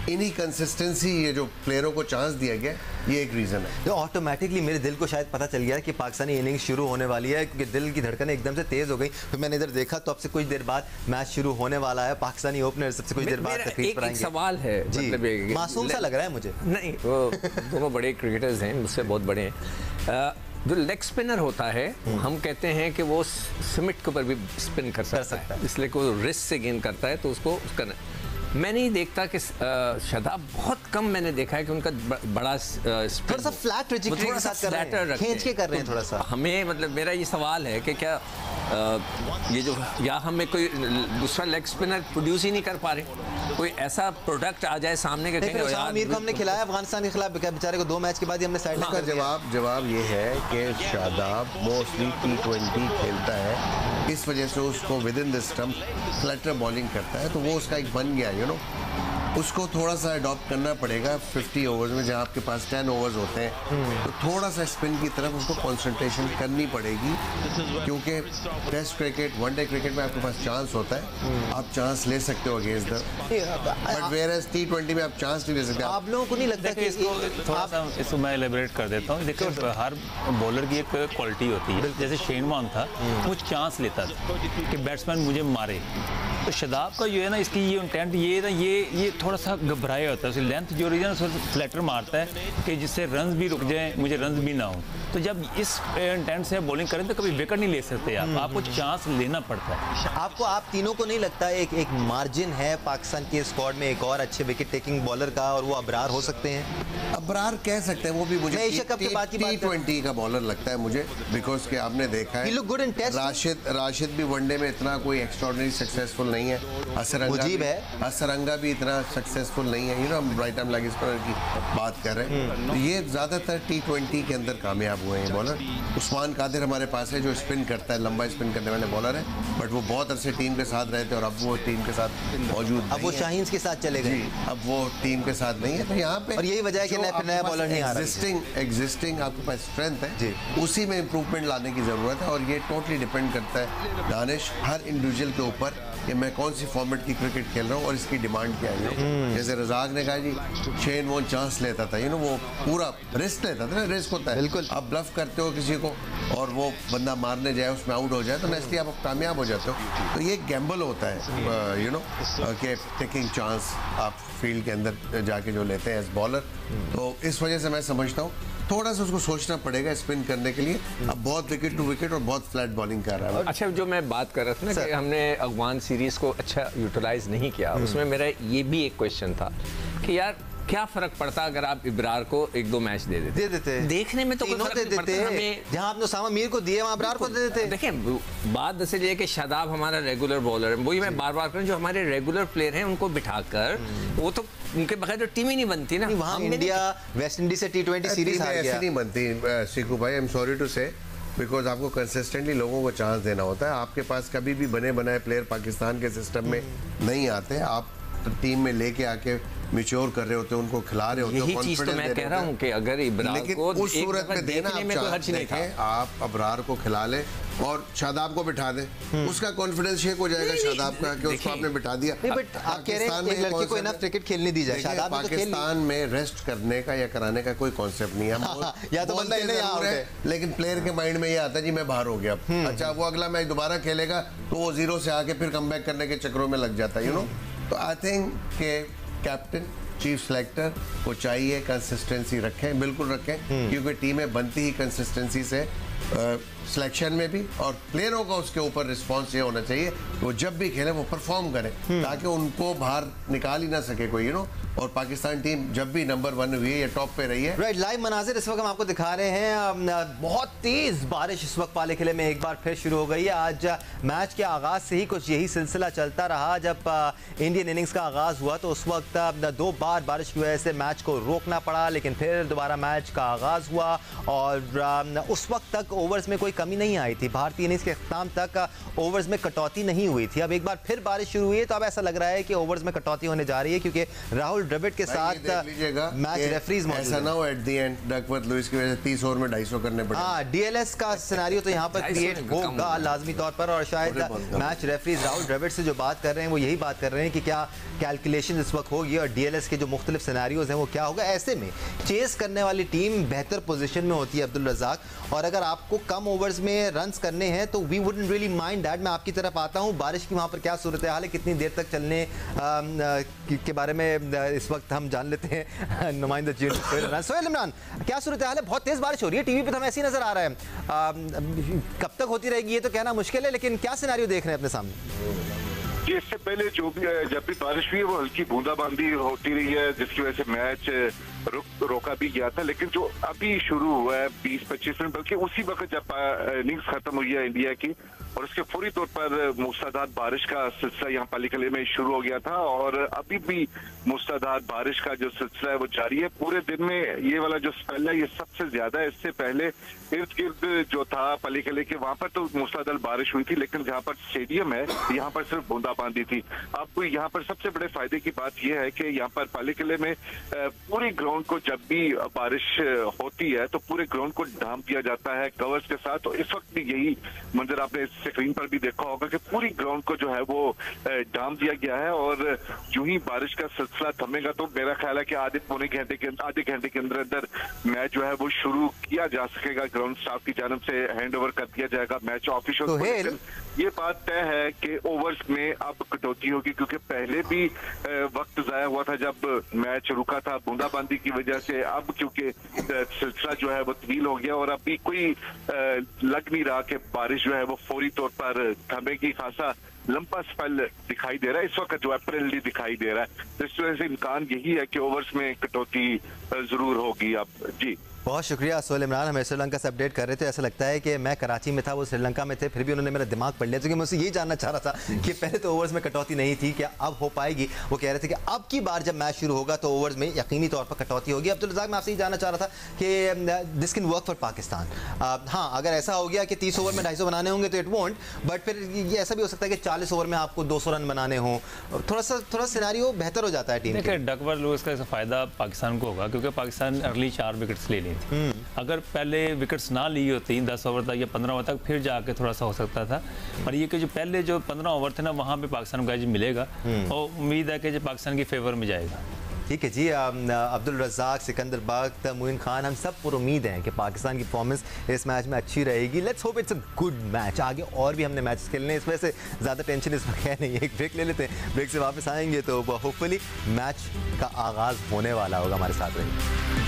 [SPEAKER 2] इन्हीं कंसिस्टेंसी, ये जो प्लेयरों को चांस दिया गया, ये एक रीज़न है।
[SPEAKER 1] तो ऑटोमेटिकली मेरे दिल को शायद पता चल गया कि पाकिस्तानी इनिंग्स शुरू होने वाली है, क्योंकि दिल की धड़कनें एकदम से तेज़ हो गई। फिर मैंने इधर देखा तो अब से कुछ देर बाद मैच शुरू होने वाला है, पाकिस्तानी ओपनर सबसे कुछ देर बाद तकरीर पर आएंगे।
[SPEAKER 3] सवाल है,
[SPEAKER 1] मतलब मासूम सा लग रहा है मुझे।
[SPEAKER 3] नहीं, वो दोनों बड़े क्रिकेटर्स हैं, मुझसे बहुत बड़े हैं। जो लेग स्पिनर होता है, हम कहते हैं कि वो सिमट के ऊपर भी स्पिन कर सकता है, इसलिए कोई रिस्क से गेन करता है तो उसको करना। मैं नहीं देखता कि शादाब, बहुत कम मैंने देखा है कि उनका बड़ा
[SPEAKER 1] थोड़ा सा फ्लैट ट्रेजेक्टरी के साथ कर रहे हैं, खींच के कर रहे हैं थोड़ा सा।
[SPEAKER 3] हमें मतलब मेरा ये सवाल है कि क्या ये जो या हमें कोई दूसरा लेग स्पिनर प्रोड्यूस ही नहीं कर पा रहे, कोई ऐसा प्रोडक्ट आ जाए सामने के कहेंगे यार
[SPEAKER 1] आमिर को हमने खिलाया अफगानिस्तान के खिलाफ, बेचारे को 2 मैच के बाद ही हमने साइड कर दिया।
[SPEAKER 2] जवाब ये है कि शादाब मोस्टली T20 खेलता है, इस वजह से उसको with in the stump flatter bowling करता है, तो वो उसका एक बन गया, उसको थोड़ा सा अडॉप्ट करना पड़ेगा 50 ओवर्स में, जहाँ आपके पास 10 ओवर्स होते हैं, तो थोड़ा सा स्पिन की तरफ उसको कंसंट्रेशन करनी पड़ेगी, क्योंकि टेस्ट क्रिकेट, वनडे क्रिकेट में आपके पास चांस होता है, आप चांस ले सकते हो against the, but whereas T20 में आप चांस नहीं ले सकते।
[SPEAKER 1] आप लोगों को नहीं लगता कि
[SPEAKER 4] थोड़ा सा इसको मैं एलेबरेट कर देता हूँ। देखिए, हर बॉलर की एक क्वालिटी होती है, जैसे शेन वॉर्न था, वो चांस लेता था कि बैट्समैन मुझे मारे, तो शादाब का जो है ना, इसकी ये इंटेंट ये थोड़ा सा घबराया होता है, उसकी लेंथ जो रही है ना, फ्लैटर मारता है कि जिससे रन भी रुक जाए, मुझे रन भी ना हो। तो जब इस इंटेंट से बॉलिंग करें तो कभी विकेट नहीं ले सकते आप, आपको चांस लेना पड़ता है।
[SPEAKER 1] आप तीनों को नहीं लगता एक मार्जिन है पाकिस्तान के स्क्वाड में एक और अच्छे विकेट टेकिंग बॉलर का, और वो अबरार हो सकते हैं?
[SPEAKER 2] अबरार कह सकते हैं, वो भी मुझे T20 का बॉलर लगता है मुझे, बिकॉज के आपने देखा है राशिद भी वनडे में इतना कोई एक्स्ट्राऑर्डिनरी सक्सेसफुल सक्सेसफुल नहीं है, असरंगा भी इतना सक्सेसफुल नहीं है, यू नो, हम राइट आर्म लेग स्पिनर की बात कर रहे हैं। तो ये ज़्यादातर T20 के अंदर कामयाब हुए हैं बॉलर। उस्मान कादिर हमारे पास है जो स्पिन करता है, लंबा स्पिन करने वाले बॉलर है, बट वो बहुत अरसे टीम के साथ रहे थे और अब वो टीम के साथ मौजूद नहीं है।
[SPEAKER 1] अब वो शाहीन के साथ चले गए,
[SPEAKER 2] अब वो टीम के साथ नहीं है। तो यहाँ पे
[SPEAKER 1] और यही वजह है कि नया बॉलर नहीं आ रहा।
[SPEAKER 2] एग्जिस्टिंग आपके पास स्ट्रेंथ है, उसी में इंप्रूवमेंट लाने की जरूरत है और ये टोटली डिपेंड करता है दानिश हर इंडिविजुअल के ऊपर कि मैं कौन सी फॉर्मेट की क्रिकेट खेल रहा हूँ और इसकी डिमांड क्या है। जैसे रजाक ने कहा जी शेन वॉर्न चांस लेता था, यू नो, वो पूरा रिस्क लेता था ना, रिस्क होता है।
[SPEAKER 1] बिल्कुल।
[SPEAKER 2] आप ब्लफ करते हो किसी को और वो बंदा मारने जाए, उसमें आउट हो जाए, तो नेक्स्टली आप कामयाब हो जाते हो। तो ये गैम्बल होता है, यू नो, कि टेकिंग चांस आप फील्ड के अंदर जाके जो लेते हैं एज बॉलर। तो इस वजह से मैं समझता हूँ थोड़ा सा उसको सोचना पड़ेगा स्पिन करने के लिए। अब बहुत विकेट टू विकेट और बहुत फ्लैट बॉलिंग कर रहा है।
[SPEAKER 3] अच्छा, जो मैं बात कर रहा था ना कि हमने अफगान सीरीज को अच्छा यूटिलाइज नहीं किया, उसमें मेरा ये भी एक क्वेश्चन था कि यार क्या फर्क पड़ता अगर आप इब्रार को 1-2 मैच दे देते? देखने में तो कोई फर्क नहीं पड़ता हमें।
[SPEAKER 1] जहां आपने उसामा मीर को दिए वहां इब्रार को दे देते।
[SPEAKER 3] देखें, बात दस ये है कि शादाब हमारा रेगुलर बॉलर है, वही मैं बार बार करूं, जो हमारे रेगुलर प्लेयर हैं उनको बिठाकर वो तो उनके बगैर तो टीम ही नहीं बनती ना।
[SPEAKER 1] वहां इंडिया वेस्ट इंडीज से T20 सीरीज हार गया।
[SPEAKER 2] ऐसी नहीं बनती सीकू भाई, आई एम सॉरी टू से, बिकॉज आपको कंसिस्टेंटली लोगों को चांस देना होता है। आपके पास कभी भी बने बनाए प्लेयर पाकिस्तान के सिस्टम में नहीं आते। आप टीम में लेके आके मैच्योर कर रहे होते हो, उनको खिला रहे होते हो।
[SPEAKER 3] यही चीज तो मैं कह रहा हूं कि अगर इब्रार को
[SPEAKER 2] उस सूरत में देना आप अबरार को खिला ले और शादाब को बिठा दे, उसका कॉन्फिडेंस शेक हो जाएगा शादाब का कि उसको आपने बिठा दिया।
[SPEAKER 1] बट आप कह रहे हैं एक लड़के को इनफ क्रिकेट खेलने दी जाए। शादाब
[SPEAKER 2] पाकिस्तान में रेस्ट करने का या कराने का कोई कॉन्सेप्ट नहीं है।
[SPEAKER 1] या तो बंदा इन्हें आउट है,
[SPEAKER 2] लेकिन प्लेयर के माइंड में ये आता है जी मैं बाहर हो गया। अच्छा, वो अगला मैच दोबारा खेलेगा तो वो 0 से आके फिर कमबैक करने के चक्रों में लग जाता है, यू नो। तो आई थिंक के कैप्टन चीफ सेलेक्टर को चाहिए कंसिस्टेंसी रखें, बिल्कुल रखें, क्योंकि टीमें बनती ही कंसिस्टेंसी से, सिलेक्शन में भी, और प्लेयरों का उसके ऊपर रिस्पांस ये होना चाहिए वो जब भी खेले वो परफॉर्म करें ताकि उनको बाहर निकाल ही ना सके कोई, यू नो। और पाकिस्तान टीम जब भी नंबर 1 हुई है या टॉप पे रही है।
[SPEAKER 1] राइट, लाइव मनाजिर इस वक्त हम आपको दिखा रहे हैं। बहुत तेज बारिश इस वक्त पाले किले में एक बार फिर शुरू हो गई है। आज मैच के आगाज से ही कुछ यही सिलसिला चलता रहा। जब इंडियन इनिंग्स का आगाज हुआ तो उस वक्त 2 बार बारिश की वजह से मैच को रोकना पड़ा, लेकिन फिर दोबारा मैच का आगाज हुआ और उस वक्त तक ओवर्स में कोई कमी नहीं आई थी। भारतीय इनिंग्स के अख्ताम तक ओवर्स में कटौती नहीं हुई थी। अब एक बार फिर बारिश शुरू हुई है तो अब ऐसा लग रहा है कि ओवर्स में कटौती होने जा रही है, क्योंकि राहुल द्रविड़ के साथ मैच रेफरीज मौजूद
[SPEAKER 2] ऐसा ना हो at the end Duckworth Louis की वजह से 30 ओवर में 250 करने पड़े।
[SPEAKER 1] हाँ, डीएलएस का सिनेरियो तो यहाँ पर क्रिएट होगा लाजमी तौर पर। और शायद मैच रेफरीज राहुल द्रविड़ से जो बात कर रहे हैं वो यही बात कर रहे हैं कि क्या कैलकुलेशन इस वक्त होगी और डीएलएस के जो मुख्तलिफ सिनेरियोज हैं वो क्या होगा। ऐसे में चेस करने वाली टीम बेहतर पोजीशन में होती है अब्दुल रज़ाक, और अगर आपको कम ओवर्स में रन्स करने हैं तो we wouldn't really mind that. मैं आपकी तरफ आता हूँ, बारिश की वहाँ पर क्या सूरत हाल है, कितनी देर तक चलने के बारे में इस वक्त हम जान लेते हैं। नुमाइंदा सोहेल इमरान, क्या सूरत हाल है? बहुत तेज बारिश हो रही है, टीवी पे तो हमें ऐसी नजर आ रहा है। कब तक होती रहेगी ये तो कहना मुश्किल है, लेकिन क्या सिनेरियो देख रहे हैं अपने सामने?
[SPEAKER 5] इससे पहले जो भी जब भी बारिश हुई है वो हल्की बूंदाबांदी होती रही है, जिसकी वजह से मैच रोका भी गया था। लेकिन जो अभी शुरू हुआ है 20-25 मिनट, बल्कि उसी वक्त जब इनिंग्स खत्म हुई है इंडिया की, और उसके फौरी तौर पर मूसलाधार बारिश का सिलसिला यहाँ पाली किले में शुरू हो गया था और अभी भी मूसलाधार बारिश का जो सिलसिला है वो जारी है। पूरे दिन में ये वाला जो स्पेल है ये सबसे ज्यादा है। इससे पहले इर्द गिर्द जो था पाली किले के वहां पर तो मूसलाधार बारिश हुई थी, लेकिन जहाँ पर स्टेडियम है यहाँ पर सिर्फ बूंदाबांदी थी। अब यहाँ पर सबसे बड़े फायदे की बात यह है कि यहाँ पर पाली किले में पूरी ग्राउंड को जब भी बारिश होती है तो पूरे ग्राउंड को ढांप दिया जाता है कवर्स के साथ। तो इस वक्त भी यही मंजर आपने स्क्रीन पर भी देखा होगा कि पूरी ग्राउंड को जो है वो ढांप दिया गया है, और यूं ही बारिश का सिलसिला थमेगा तो मेरा ख्याल है कि आधे घंटे के अंदर अंदर मैच जो है वो शुरू किया जा सकेगा। ग्राउंड स्टाफ की जानब से हैंड ओवर कर दिया जाएगा मैच ऑफिशियल को। ये बात तय है कि ओवर्स में अब कटौती होगी, क्योंकि पहले भी वक्त जाया हुआ था जब मैच रुका था बूंदाबांदी की वजह से। अब क्योंकि सिलसिला जो है वो तवील हो गया और अभी कोई लग नहीं रहा कि बारिश जो है वो फौरी तौर पर थमेगी। खासा लंबा स्पेल दिखाई दे रहा है इस वक्त जो अप्रैल दिखाई दे रहा है। तो इस वजह से इम्कान यही है कि ओवर्स में कटौती जरूर होगी अब। जी
[SPEAKER 1] बहुत शुक्रिया सोहेल इमरान, हमें श्रीलंका से अपडेट कर रहे थे। ऐसा लगता है कि मैं कराची में था, वो श्रीलंका में थे, फिर भी उन्होंने मेरा दिमाग पढ़ लिया, क्योंकि मैं उससे यही जानना चाह रहा था कि पहले तो ओवर्स में कटौती नहीं थी, क्या अब हो पाएगी। वो कह रहे थे कि अब की बार जब मैच शुरू होगा तो ओवर्स में यकीनी तौर पर कटौती होगी। अब्दुल रज़ाक, मैं आपसे ये जानना चाह रहा था कि this can work for Pakistan. हाँ, अगर ऐसा हो गया कि 30 ओवर में 250 बनाने होंगे तो इट वोंट, बट फिर ये ऐसा भी हो सकता है कि 40 ओवर में आपको 200 रन बनाने हों, थोड़ा सिनेरियो बेहतर हो जाता है टीम।
[SPEAKER 4] देखिए, डकवर लूज का फ़ायदा पाकिस्तान को होगा, क्योंकि पाकिस्तान अर्ली 4 विकेट्स ले ली थी। अगर पहले विकेट्स ना ली होती 10 ओवर तक या 15 ओवर तक, फिर जाके थोड़ा सा हो सकता था। पर ये कि जो पहले जो 15 ओवर थे ना, वहाँ पे पाकिस्तान को एज मिलेगा और उम्मीद है कि जो पाकिस्तान की फेवर में जाएगा।
[SPEAKER 1] ठीक है जी, अब्दुल रज़ाक, सिकंदर बख्त, मोइन खान, हम सब पर उम्मीद हैं कि पाकिस्तान की परफॉर्मेंस इस मैच में अच्छी रहेगी। Let's hope it's a good match. आगे और भी हमने मैच खेलने, इस वजह से ज़्यादा टेंशन इस वक्त है नहीं। एक ब्रेक ले लेते हैं, ब्रेक से वापस आएंगे तो होपफुली मैच का आगाज़ होने वाला होगा। हमारे साथ रहिए।